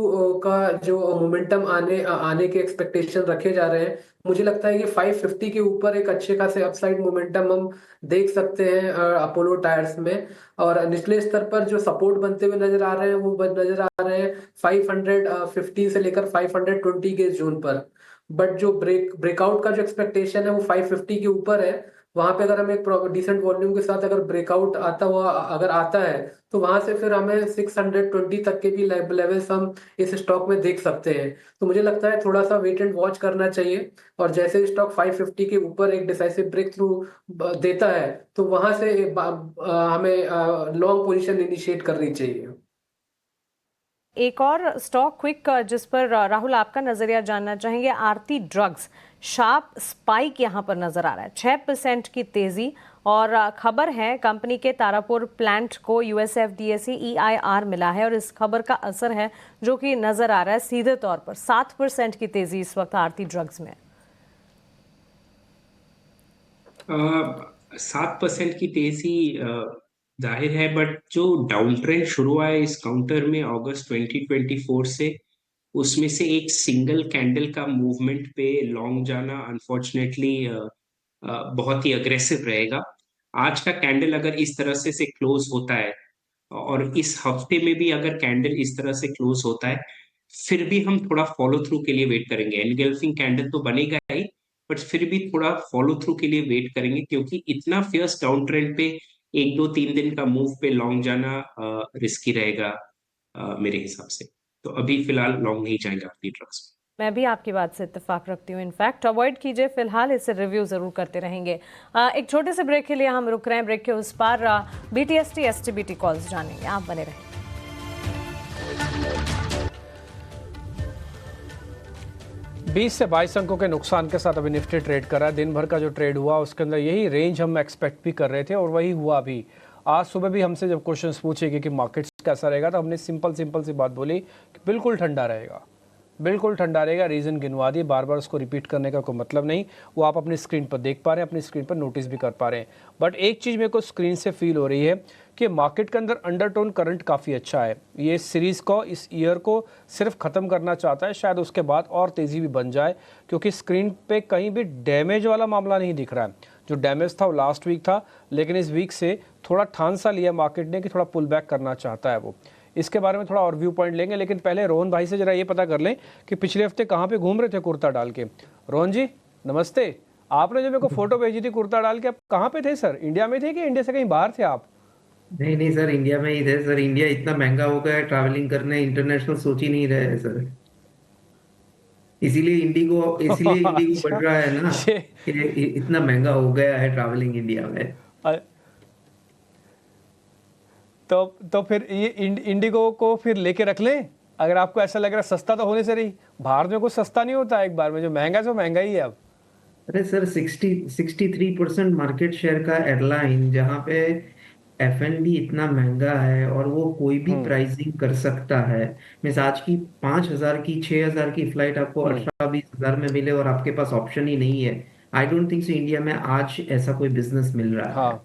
का जो मोमेंटम आने के एक्सपेक्टेशन रखे जा रहे हैं, मुझे लगता है कि 550 के ऊपर एक अच्छे खासे अपसाइड मोमेंटम हम देख सकते हैं अपोलो टायर्स में। और निचले स्तर पर जो सपोर्ट बनते हुए नजर आ रहे हैं वो नजर आ रहे हैं 550 से लेकर 520 के जोन पर। बट जो ब्रेकआउट का जो एक्सपेक्टेशन है वो 550 के ऊपर है। वहां पे अगर हमें एक डिसेंट वॉल्यूम के साथ अगर ब्रेकआउट अगर आता है, तो वहां से फिर हमें 620 तक के भी लेवल्स हम इस स्टॉक में देख सकते हैं। तो मुझे लगता है थोड़ा सा वेट एंड वॉच करना चाहिए, और जैसे स्टॉक 550 के ऊपर एक डिसाइसिव ब्रेक थ्रू देता है, तो वहां से हमें लॉन्ग पोजीशन इनिशिएट करनी चाहिए। एक और स्टॉक क्विक जिस पर राहुल आपका नजरिया जानना चाहेंगे, आरती ड्रग्स, शार्प स्पाइक यहां पर नजर आ रहा है, 6% की तेजी। और खबर है कंपनी के तारापुर प्लांट को यूएसएफडीए से EIR मिला है और इस खबर का असर है जो कि नजर आ रहा है सीधे तौर पर 7% की तेजी इस वक्त आरती ड्रग्स में। 7% की तेजी जाहिर है, बट जो डाउन ट्रेंड शुरू हुआ है इस काउंटर में अगस्त 2024 से, उसमें से एक सिंगल कैंडल का मूवमेंट पे लॉन्ग जाना अनफॉर्चुनेटली बहुत ही अग्रेसिव रहेगा। आज का कैंडल अगर इस तरह से क्लोज होता है, और इस हफ्ते में भी अगर कैंडल इस तरह से क्लोज होता है, फिर भी हम थोड़ा फॉलो थ्रू के लिए वेट करेंगे। एनगल्फिंग कैंडल तो बनेगा ही, बट फिर भी थोड़ा फॉलो थ्रू के लिए वेट करेंगे, क्योंकि इतना फियर्स डाउन ट्रेंड पे 1 2 3 दिन का मूव पे लॉन्ग जाना रिस्की रहेगा मेरे हिसाब से। तो अभी फिलहाल लॉन्ग नहीं जाएंगे आरती ड्रग्स। मैं भी आपकी बात से इत्तेफाक रखती हूँ, इनफैक्ट अवॉइड कीजिए फिलहाल, इसे रिव्यू जरूर करते रहेंगे। एक छोटे से ब्रेक के लिए हम रुक रहे हैं, ब्रेक के उस पार BTST STBT कॉल्स जानेंगे, आप बने रहें। बीस से 22 अंकों के नुकसान के साथ अभी निफ्टी ट्रेड कर रहा है। दिन भर का जो ट्रेड हुआ उसके अंदर यही रेंज हम एक्सपेक्ट भी कर रहे थे और वही हुआ भी। आज सुबह भी हमसे जब क्वेश्चंस पूछे कि मार्केट्स कैसा रहेगा, तो हमने सिंपल सी बात बोली कि बिल्कुल ठंडा रहेगा, बिल्कुल ठंडा रहेगा। रीज़न गिनवा दिए, बार बार उसको रिपीट करने का कोई मतलब नहीं, वो आप अपनी स्क्रीन पर देख पा रहे हैं, अपनी स्क्रीन पर नोटिस भी कर पा रहे हैं। बट एक चीज़ मेरे को स्क्रीन से फील हो रही है कि मार्केट के अंदर अंडरटोन करंट काफ़ी अच्छा है। ये सीरीज़ को, इस ईयर को सिर्फ ख़त्म करना चाहता है, शायद उसके बाद और तेज़ी भी बन जाए, क्योंकि स्क्रीन पे कहीं भी डैमेज वाला मामला नहीं दिख रहा है। जो डैमेज था वो लास्ट वीक था, लेकिन इस वीक से थोड़ा ठान सा लिया मार्केट ने कि थोड़ा पुल बैक करना चाहता है वो। इसके बारे में थोड़ा और व्यू पॉइंट लेंगे, लेकिन पहले रोहन भाई से जरा ये पता कर लें कि पिछले हफ्ते कहाँ पे घूम रहे थे कुर्ता डाल के। रोहन जी नमस्ते, आपने जो मेरे को फोटो भेजी थी कुर्ता डाल के, आप कहाँ पे थे सर? इंडिया में थे कि इंडिया से कहीं बाहर थे आप? नहीं सर, इंडिया में ही थे सर। इंडिया इतना महंगा हो गया है, ट्रैवलिंग करने इंटरनेशनल सोच ही नहीं रहे हैं सर। इसीलिए इंडिगो अच्छा, बढ़ रहा है ना, कि इतना महंगा हो गया है ट्रैवलिंग इंडिया में। तो फिर ये इंडिगो को फिर लेके रख लें, अगर आपको ऐसा लग रहा है सस्ता तो होने से रही। बाहर में कुछ सस्ता नहीं होता, एक बार में जो महंगा है सो महंगा ही है अब। अरे सर, 63% मार्केट शेयर का एयरलाइन, जहाँ पे F&B इतना महंगा है और वो कोई भी प्राइसिंग कर सकता है। मिस आज की 5,000 की 6,000 की फ्लाइट आपको 18-20 हजार में मिले और आपके पास ऑप्शन ही नहीं है। I don't think so India में आज ऐसा कोई बिजनेस मिल रहा है। हाँ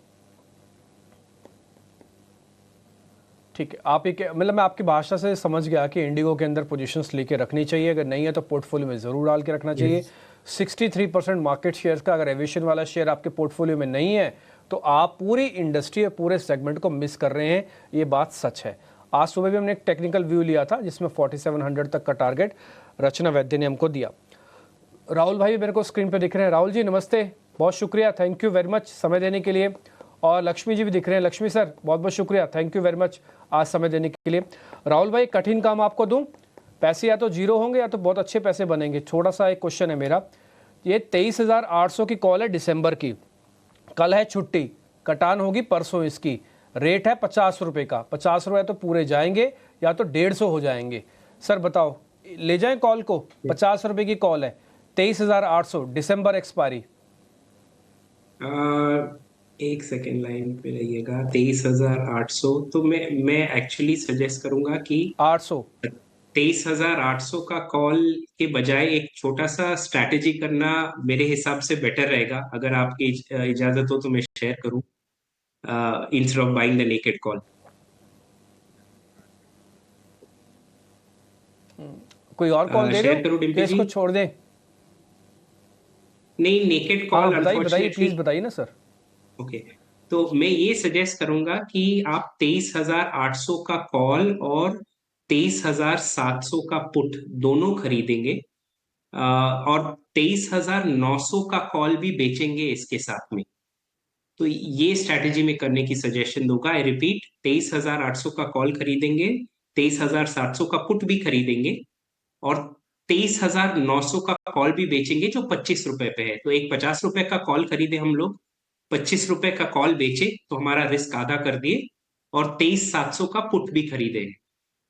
ठीक है, आप एक मतलब मैं आपकी भाषा से समझ गया कि इंडिगो के अंदर पोजीशंस लेके रखनी चाहिए, अगर नहीं है तो पोर्टफोलियो में ज़रूर डाल के रखना चाहिए। 63% मार्केट शेयर का अगर एविएशन वाला शेयर आपके पोर्टफोलियो में नहीं है तो आप पूरी इंडस्ट्री और पूरे सेगमेंट को मिस कर रहे हैं, ये बात सच है। आज सुबह भी हमने एक टेक्निकल व्यू लिया था जिसमें 4700 तक का टारगेट रचना वैद्य ने हमको दिया। राहुल भाई मेरे को स्क्रीन पर दिख रहे हैं। राहुल जी नमस्ते, बहुत शुक्रिया, थैंक यू वेरी मच समय देने के लिए। और लक्ष्मी जी भी दिख रहे हैं। लक्ष्मी सर बहुत बहुत शुक्रिया, थैंक यू वेरी मच आज समय देने के लिए। राहुल भाई कठिन काम आपको दूं, पैसे या तो जीरो होंगे या तो बहुत अच्छे पैसे बनेंगे। थोड़ा सा एक क्वेश्चन है मेरा, ये 23,800 की कॉल है दिसंबर की, कल है छुट्टी, कटान होगी परसों, इसकी रेट है 50 रुपये का। 50 रुपये तो पूरे जाएंगे या तो 150 हो जाएंगे। सर बताओ, ले जाएं कॉल को? 50 रुपये की कॉल है, 23,800 दिसंबर एक्सपायरी। एक सेकेंड लाइन पे रहिएगा। 23,800, तो मैं एक्चुअली सजेस्ट करूंगा कि 800। 23,800 का कॉल के बजाय एक छोटा सा स्ट्रैटेजी करना मेरे हिसाब से बेटर रहेगा। अगर आपकी इजाजत हो तो मैं शेयर करूं, instead of buying the naked call. कोई और कॉल दे रहे हो शेयर करूं कि डिम्पी जी? इसको छोड़ दें? नहीं, नेकेड हाँ कॉल बताइए बताइए, अनफॉर्चुनेटली। प्लीज बताइए ना सर। ओके, तो मैं ये सजेस्ट करूंगा कि आप 23,800 का कॉल और 23,700 का पुट दोनों खरीदेंगे, और 23,900 का कॉल भी बेचेंगे इसके साथ में। तो ये स्ट्रैटेजी में करने की सजेशन दूंगा। आई रिपीट, 23,800 का कॉल खरीदेंगे, 23,700 का पुट भी खरीदेंगे, और 23,900 का कॉल भी बेचेंगे जो 25 रुपए पे है। तो एक 50 रुपए का कॉल खरीदे हम लोग, 25 रुपए का कॉल बेचे, तो हमारा रिस्क आधा कर दिए, और 23,700 का पुट भी खरीदे।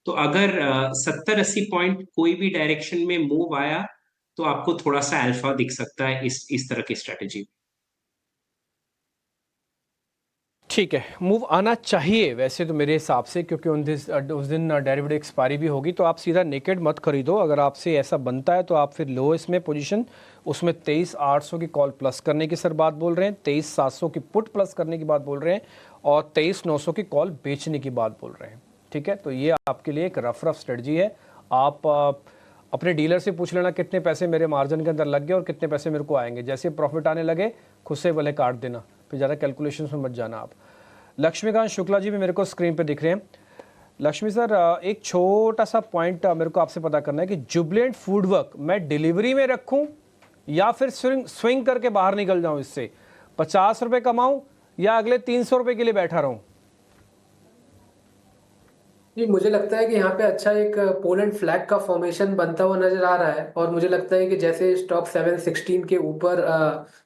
तो अगर 70-80 पॉइंट कोई भी डायरेक्शन में मूव आया तो आपको थोड़ा सा अल्फा दिख सकता है इस तरह की स्ट्रेटेजी। ठीक है, मूव आना चाहिए वैसे तो मेरे हिसाब से, क्योंकि उस दिन डेरिवेटिव एक्सपायरी भी होगी, तो आप सीधा नेकेड मत खरीदो। अगर आपसे ऐसा बनता है तो आप फिर लो इसमें पोजीशन, उसमें 23,800 की कॉल प्लस करने की सर बात बोल रहे हैं, 23,700 की पुट प्लस करने की बात बोल रहे हैं, और 23,900 की कॉल बेचने की बात बोल रहे हैं। ठीक है, तो ये आपके लिए एक रफ स्ट्रेटजी है। आप अपने डीलर से पूछ लेना कितने पैसे मेरे मार्जिन के अंदर लग गए और कितने पैसे मेरे को आएंगे। जैसे प्रॉफिट आने लगे खुद से भले काट देना, फिर ज़्यादा कैलकुलेशन में मत जाना आप। लक्ष्मीकांत शुक्ला जी भी मेरे को स्क्रीन पे दिख रहे हैं। लक्ष्मी सर, एक छोटा सा पॉइंट मेरे को आपसे पता करना है कि जुबलेंट फूडवर्क मैं डिलीवरी में रखूं या फिर स्विंग करके बाहर निकल जाऊं, इससे 50 रुपए कमाऊं या अगले 300 रुपए के लिए बैठा रहूं? जी, मुझे लगता है कि यहाँ पे अच्छा एक पोलैंड फ्लैग का फॉर्मेशन बनता हुआ नजर आ रहा है, और मुझे लगता है कि जैसे स्टॉक 716 के ऊपर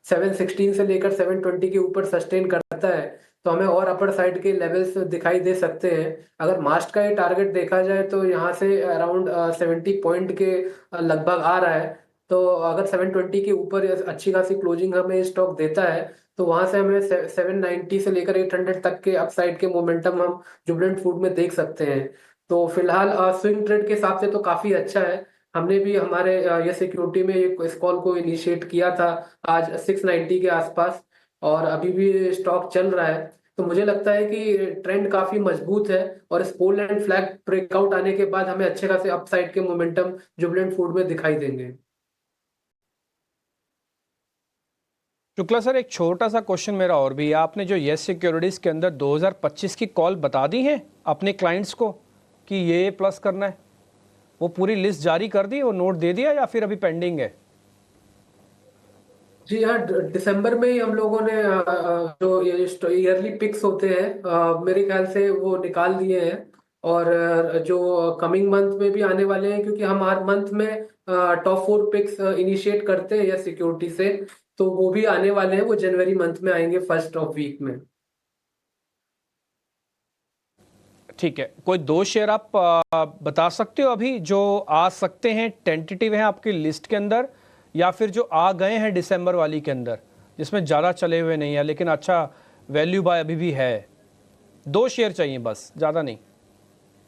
716 से लेकर 720 के ऊपर सस्टेन करता है, तो हमें और अपर साइड के लेवल्स दिखाई दे सकते हैं। अगर मार्च का ये टारगेट देखा जाए तो यहाँ से अराउंड 70 पॉइंट के लगभग आ रहा है। तो अगर 720 के ऊपर अच्छी खासी क्लोजिंग हमें स्टॉक देता है, तो वहां से हमें 790 से लेकर 800 तक के अपसाइड के मोमेंटम हम जुबलेंट फूड में देख सकते हैं। तो फिलहाल स्विंग ट्रेड के हिसाब से तो काफी अच्छा है। हमने भी हमारे ये सिक्योरिटी में इस कॉल को इनिशिएट किया था आज 690 के आसपास, और अभी भी स्टॉक चल रहा है। तो मुझे लगता है कि ट्रेंड काफी मजबूत है, और इस पोलैंड फ्लैग ब्रेकआउट आने के बाद हमें अच्छे खासे अपसाइड के मोमेंटम जुबलेंट फूड में दिखाई देंगे। शुक्ला सर, एक छोटा सा क्वेश्चन मेरा और भी है। आपने जो येस सिक्योरिटीज़ के अंदर 2025 की कॉल बता दी है अपने क्लाइंट्स को कि ये प्लस करना है, वो पूरी लिस्ट जारी कर दी, वो नोट दे दिया, या फिर अभी पेंडिंग है? जी हाँ, दिसंबर में ही हम लोगों ने जो ये ईयरली पिक्स होते हैं, मेरे ख्याल से वो निकाल दिए हैं। और जो कमिंग मंथ में भी आने वाले हैं, क्योंकि हम हर मंथ में टॉप 4 पिक्स इनिशिएट करते हैं या सिक्योरिटी से, तो वो भी आने वाले हैं। वो जनवरी मंथ में आएंगे, फर्स्ट ऑफ वीक में। ठीक है, कोई 2 शेयर आप बता सकते हो अभी जो आ सकते हैं, टेंटेटिव हैं आपकी लिस्ट के अंदर, या फिर जो आ गए हैं दिसंबर वाली के अंदर, जिसमें ज़्यादा चले हुए नहीं है लेकिन अच्छा वैल्यू बाय अभी भी है? 2 शेयर चाहिए बस, ज़्यादा नहीं।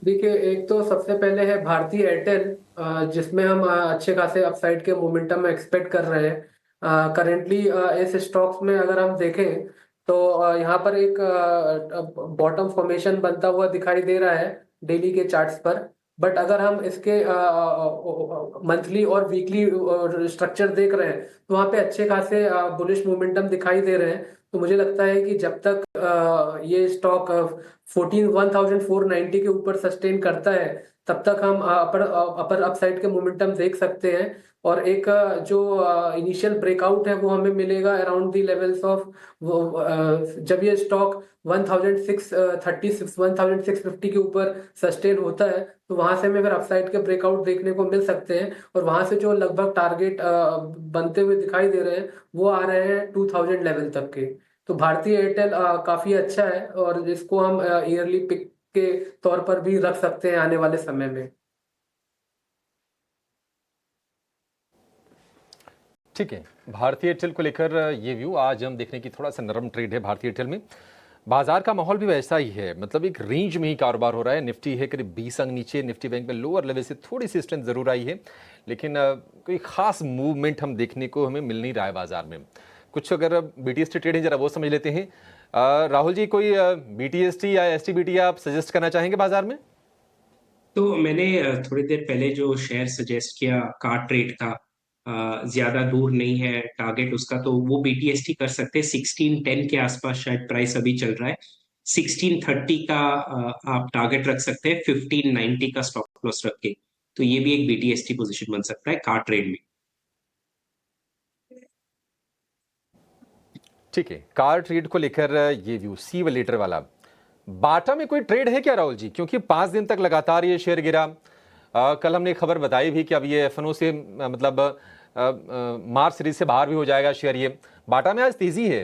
देखिए, एक तो सबसे पहले है भारतीय एयरटेल, जिसमें हम अच्छे खासे अपसाइड के मोमेंटम एक्सपेक्ट कर रहे हैं। करेंटली इस स्टॉक्स में अगर हम देखें तो यहाँ पर एक बॉटम फॉर्मेशन बनता हुआ दिखाई दे रहा है डेली के चार्ट्स पर। बट अगर हम इसके मंथली और वीकली स्ट्रक्चर देख रहे हैं, तो वहाँ पे अच्छे खासे बुलिश मोमेंटम दिखाई दे रहे हैं। तो मुझे लगता है कि जब तक ये स्टॉक 14,490 के ऊपर सस्टेन करता है, तब तक हम अपर अपसाइड के मोमेंटम देख सकते हैं। और एक जो इनिशियल ब्रेकआउट है वो हमें मिलेगा अराउंड दी लेवल्स ऑफ, जब ये स्टॉक 1,636 1,650 के ऊपर सस्टेन होता है, तो वहां से हमें फिर अपसाइड के ब्रेकआउट देखने को मिल सकते हैं। और वहां से जो लगभग टारगेट बनते हुए दिखाई दे रहे हैं, वो आ रहे हैं 2,000 लेवल तक के। तो भारतीय एयरटेल काफी अच्छा है, और इसको हम ईयरली पिक के तौर पर भी रख सकते हैं आने वाले समय में। ठीक है, भारतीय एयरटेल को लेकर ये व्यू आज हम देखने की थोड़ा सा नरम ट्रेड है भारतीय एयरटेल में। बाजार का माहौल भी वैसा ही है, मतलब एक रेंज में ही कारोबार हो रहा है। निफ्टी है करीब 20 अंक नीचे, निफ्टी बैंक में लोअर लेवल से थोड़ी सी स्ट्रेंथ जरूर आई है, लेकिन कोई खास मूवमेंट हम देखने को हमें मिल नहीं रहा है बाजार में। कुछ अगर बीटीएसटी ट्रेड है जरा वो समझ लेते हैं। राहुल जी, कोई बीटीएसटी या एसटीबीटी आप सजेस्ट करना चाहेंगे बाजार में? तो मैंने थोड़ी देर पहले जो शेयर सजेस्ट किया कार ट्रेड का, ज्यादा दूर नहीं है टारगेट उसका, तो वो बीटीएसटी कर सकते हैं। 1610 के आसपास शायद प्राइस अभी चल रहा है। 1630 का आप टारगेट रख सकते हैं, 1590 का स्टॉप लॉस रख के। तो ये भी एक बीटीएसटी पोजीशन बन सकता है कार ट्रेड में। ठीक है, कार ट्रेड को लेकर ये व्यू सी वैलेटर वाला। बाटा में कोई ट्रेड है क्या राहुल जी? क्योंकि 5 दिन तक लगातार ये शेयर गिरा। कल हमने खबर बताई भी कि अब ये एफएनओ से मतलब मार्च सीरीज से बाहर भी हो जाएगा शेयर। ये बाटा में आज तेजी है,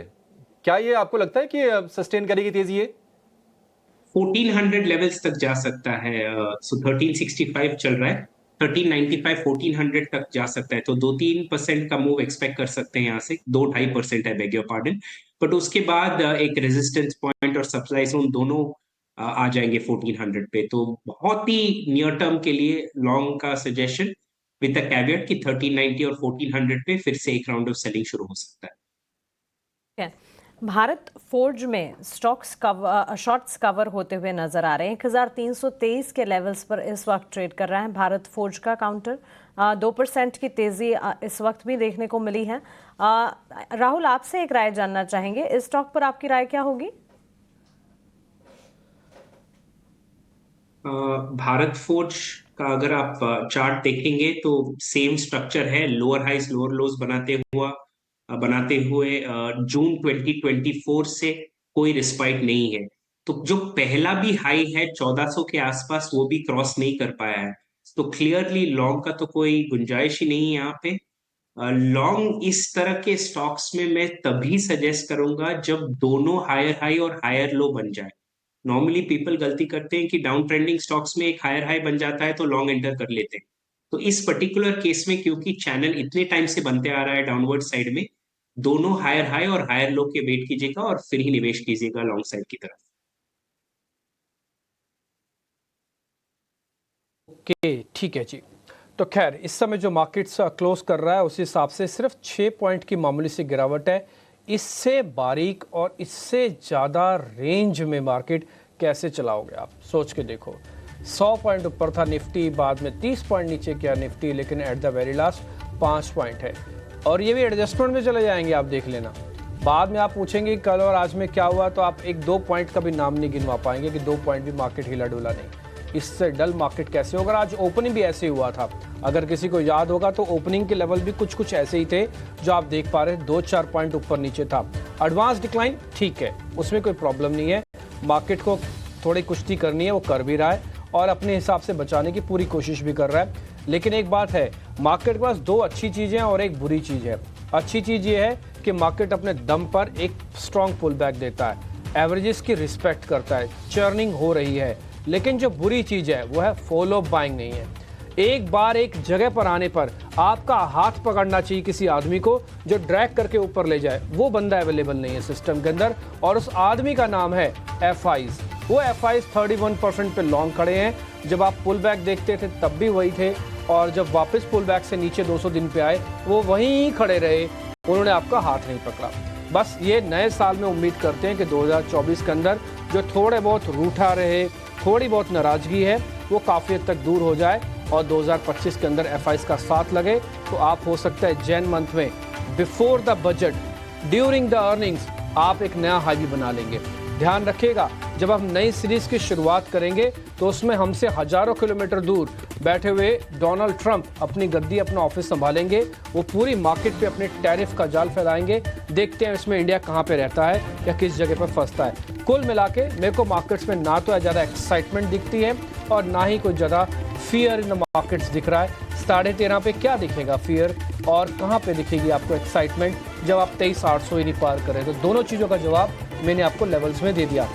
क्या ये आपको लगता है कि सस्टेन करेगी तेजी? ये 1400 लेवल्स तक जा सकता है। सो 1365 चल रहा है, 1395 1400 तक जा सकता है। तो 2-3% का मूव एक्सपेक्ट कर सकते हैं यहाँ से, 2-2.5% है, बेग योर पार्डन। बट उसके बाद एक रेजिस्टेंस पॉइंट और सप्लाई जोन दोनों आ जाएंगे 1400 पे। तो बहुत ही नियर टर्म के लिए लॉन्ग का सजेशन विद द कैवियट कि 1390 और 1400 पे फिर से एक राउंड ऑफ सेलिंग शुरू हो सकता है। भारत फोर्ज में शॉर्ट्स कवर होते हुए नजर आ रहे हैं। 1323 के लेवल्स पर इस वक्त ट्रेड कर रहा है भारत फोर्ज का काउंटर। 2% की तेजी इस वक्त भी देखने को मिली है। राहुल, आपसे एक राय जानना चाहेंगे, इस स्टॉक पर आपकी राय क्या होगी? भारत फोर्ज का अगर आप चार्ट देखेंगे तो सेम स्ट्रक्चर है, लोअर हाइस लोअर लोज बनाते हुए जून 2024 से कोई रिस्पाइट नहीं है। तो जो पहला भी हाई है 1400 के आसपास, वो भी क्रॉस नहीं कर पाया है। तो क्लियरली लॉन्ग का तो कोई गुंजाइश ही नहीं है यहाँ पे। लॉन्ग इस तरह के स्टॉक्स में मैं तभी सजेस्ट करूंगा जब दोनों हायर हाई और हायर लो बन जाए। नॉर्मली पीपल गलती करते हैं कि डाउन ट्रेंडिंग स्टॉक्स में एक हायर हाई बन जाता है तो लॉन्ग एंटर कर लेते हैं। तो इस पर्टिकुलर केस में क्योंकि चैनल इतने टाइम से बनते आ रहा है डाउनवर्ड साइड में, दोनों हायर हाई और हायर लो के वेट कीजिएगा और फिर ही निवेश कीजिएगा लॉन्ग साइड की तरफ। ओके, ठीक है जी। तो खैर इस समय जो मार्केट्स क्लोज कर रहा है उस हिसाब से सिर्फ 6 पॉइंट की मामूली सी गिरावट है। इससे बारीक और इससे ज़्यादा रेंज में मार्केट कैसे चलाओगे आप? सोच के देखो। 100 पॉइंट ऊपर था निफ्टी, बाद में 30 पॉइंट नीचे किया निफ्टी, लेकिन at the very last 5 point है। और ये भी एडजस्टमेंट में चले जाएंगे, आप देख लेना। बाद में आप पूछेंगे कल और आज में क्या हुआ, तो आप 1-2 पॉइंट का भी नाम नहीं गिनवा पाएंगे कि 2 पॉइंट भी मार्केट हिला डुला नहीं। इससे डल मार्केट कैसे होगा? आज ओपनिंग भी ऐसे ही हुआ था। अगर किसी को याद होगा तो ओपनिंग के लेवल भी कुछ ऐसे ही थे जो आप देख पा रहे हैं, 2-4 पॉइंट ऊपर नीचे था। एडवांस डिक्लाइन ठीक है, उसमें कोई प्रॉब्लम नहीं है। मार्केट को थोड़ी कुश्ती करनी है, वो कर भी रहा है और अपने हिसाब से बचाने की पूरी कोशिश भी कर रहा है। लेकिन एक बात है, मार्केट के पास 2 अच्छी चीज़ें और एक बुरी चीज़ है। अच्छी चीज़ ये है कि मार्केट अपने दम पर एक स्ट्रॉन्ग पुल बैक देता है, एवरेजेस की रिस्पेक्ट करता है, चर्निंग हो रही है। लेकिन जो बुरी चीज़ है वो है फॉलो बाइंग नहीं है। एक बार एक जगह पर आने पर आपका हाथ पकड़ना चाहिए किसी आदमी को जो ड्रैग करके ऊपर ले जाए। वो बंदा अवेलेबल नहीं है सिस्टम के अंदर, और उस आदमी का नाम है एफआईज। वो एफआईज 31% पे लॉन्ग खड़े हैं। जब आप पुल बैक देखते थे तब भी वही थे, और जब वापस पुल बैक से नीचे 200 दिन पे आए वो वहीं खड़े रहे, उन्होंने आपका हाथ नहीं पकड़ा। बस ये नए साल में उम्मीद करते हैं कि 2024 के अंदर जो थोड़े बहुत रूठा रहे, थोड़ी बहुत नाराजगी है, वो काफ़ी हद तक दूर हो जाए और 2025 के अंदर एफआईज का साथ लगे। तो आप हो सकता है जैन मंथ में before the budget, during the earnings, आप एक नया हाई भी बना लेंगे। ध्यान रखिएगा, जब हम नई सीरीज की शुरुआत करेंगे तो उसमें हमसे हजारों किलोमीटर दूर बैठे हुए डोनाल्ड ट्रंप अपनी गद्दी, अपना ऑफिस संभालेंगे। वो पूरी मार्केट पे अपने टैरिफ का जाल फैलाएंगे। देखते हैं इसमें इंडिया कहाँ पे रहता है या किस जगह पर फंसता है। कुल मिला के मेरे को मार्केट्स में ना तो ज़्यादा एक्साइटमेंट दिखती है और ना ही कोई ज़्यादा फियर इन द मार्केट्स दिख रहा है। 13.5 पे क्या दिखेगा फियर, और कहाँ पे दिखेगी आपको एक्साइटमेंट जब आप 23,800 ही नहीं पार करें? तो दोनों चीज़ों का जवाब मैंने आपको लेवल्स में दे दिया।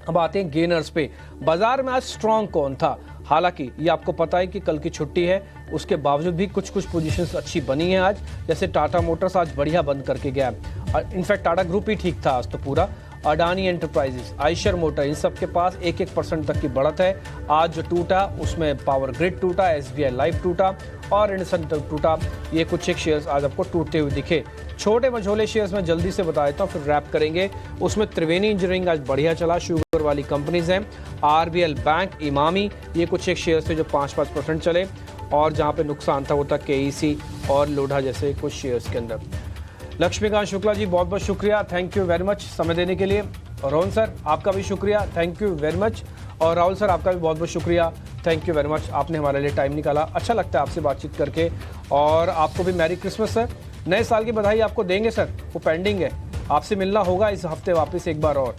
अब आते हैं गेनर्स पे। बाजार में आज स्ट्रॉन्ग कौन था? हालांकि ये आपको पता है कि कल की छुट्टी है, उसके बावजूद भी कुछ कुछ पोजीशंस अच्छी बनी हैं आज। जैसे टाटा मोटर्स आज बढ़िया बंद करके गया है, इनफैक्ट टाटा ग्रुप ही ठीक था आज तो पूरा। अडानी एंटरप्राइजेस, आइशर मोटर, इन सब के पास 1% तक की बढ़त है। आज जो टूटा उसमें पावर ग्रिड टूटा, SBI लाइफ टूटा और इंडसन टूटा। ये कुछ एक शेयर्स आज आपको टूटते हुए दिखे। छोटे मझोले शेयर्स में जल्दी से बता देता हूँ, फिर रैप करेंगे। उसमें त्रिवेणी इंजीनियरिंग आज बढ़िया चला, शुगर वाली कंपनीज हैं। RBL बैंक, इमामी, ये कुछ एक शेयर्स थे जो 5% चले। और जहाँ पे नुकसान था वो था KEC और लोढ़ा जैसे कुछ शेयर्स के अंदर। लक्ष्मीकांत शुक्ला जी बहुत बहुत शुक्रिया, थैंक यू वेरी मच समय देने के लिए। और रोहन सर आपका भी शुक्रिया, थैंक यू वेरी मच। और राहुल सर आपका भी बहुत बहुत शुक्रिया, थैंक यू वेरी मच, आपने हमारे लिए टाइम निकाला। अच्छा लगता है आपसे बातचीत करके। और आपको भी मैरी क्रिसमस सर, नए साल की बधाई आपको देंगे सर, वो पेंडिंग है, आपसे मिलना होगा इस हफ्ते वापस एक बार और।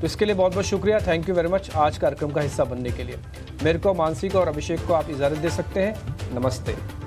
तो इसके लिए बहुत बहुत शुक्रिया, थैंक यू वेरी मच आज कार्यक्रम का हिस्सा बनने के लिए। मेरे को, मानसी को और अभिषेक को आप इजाज़त दे सकते हैं। नमस्ते।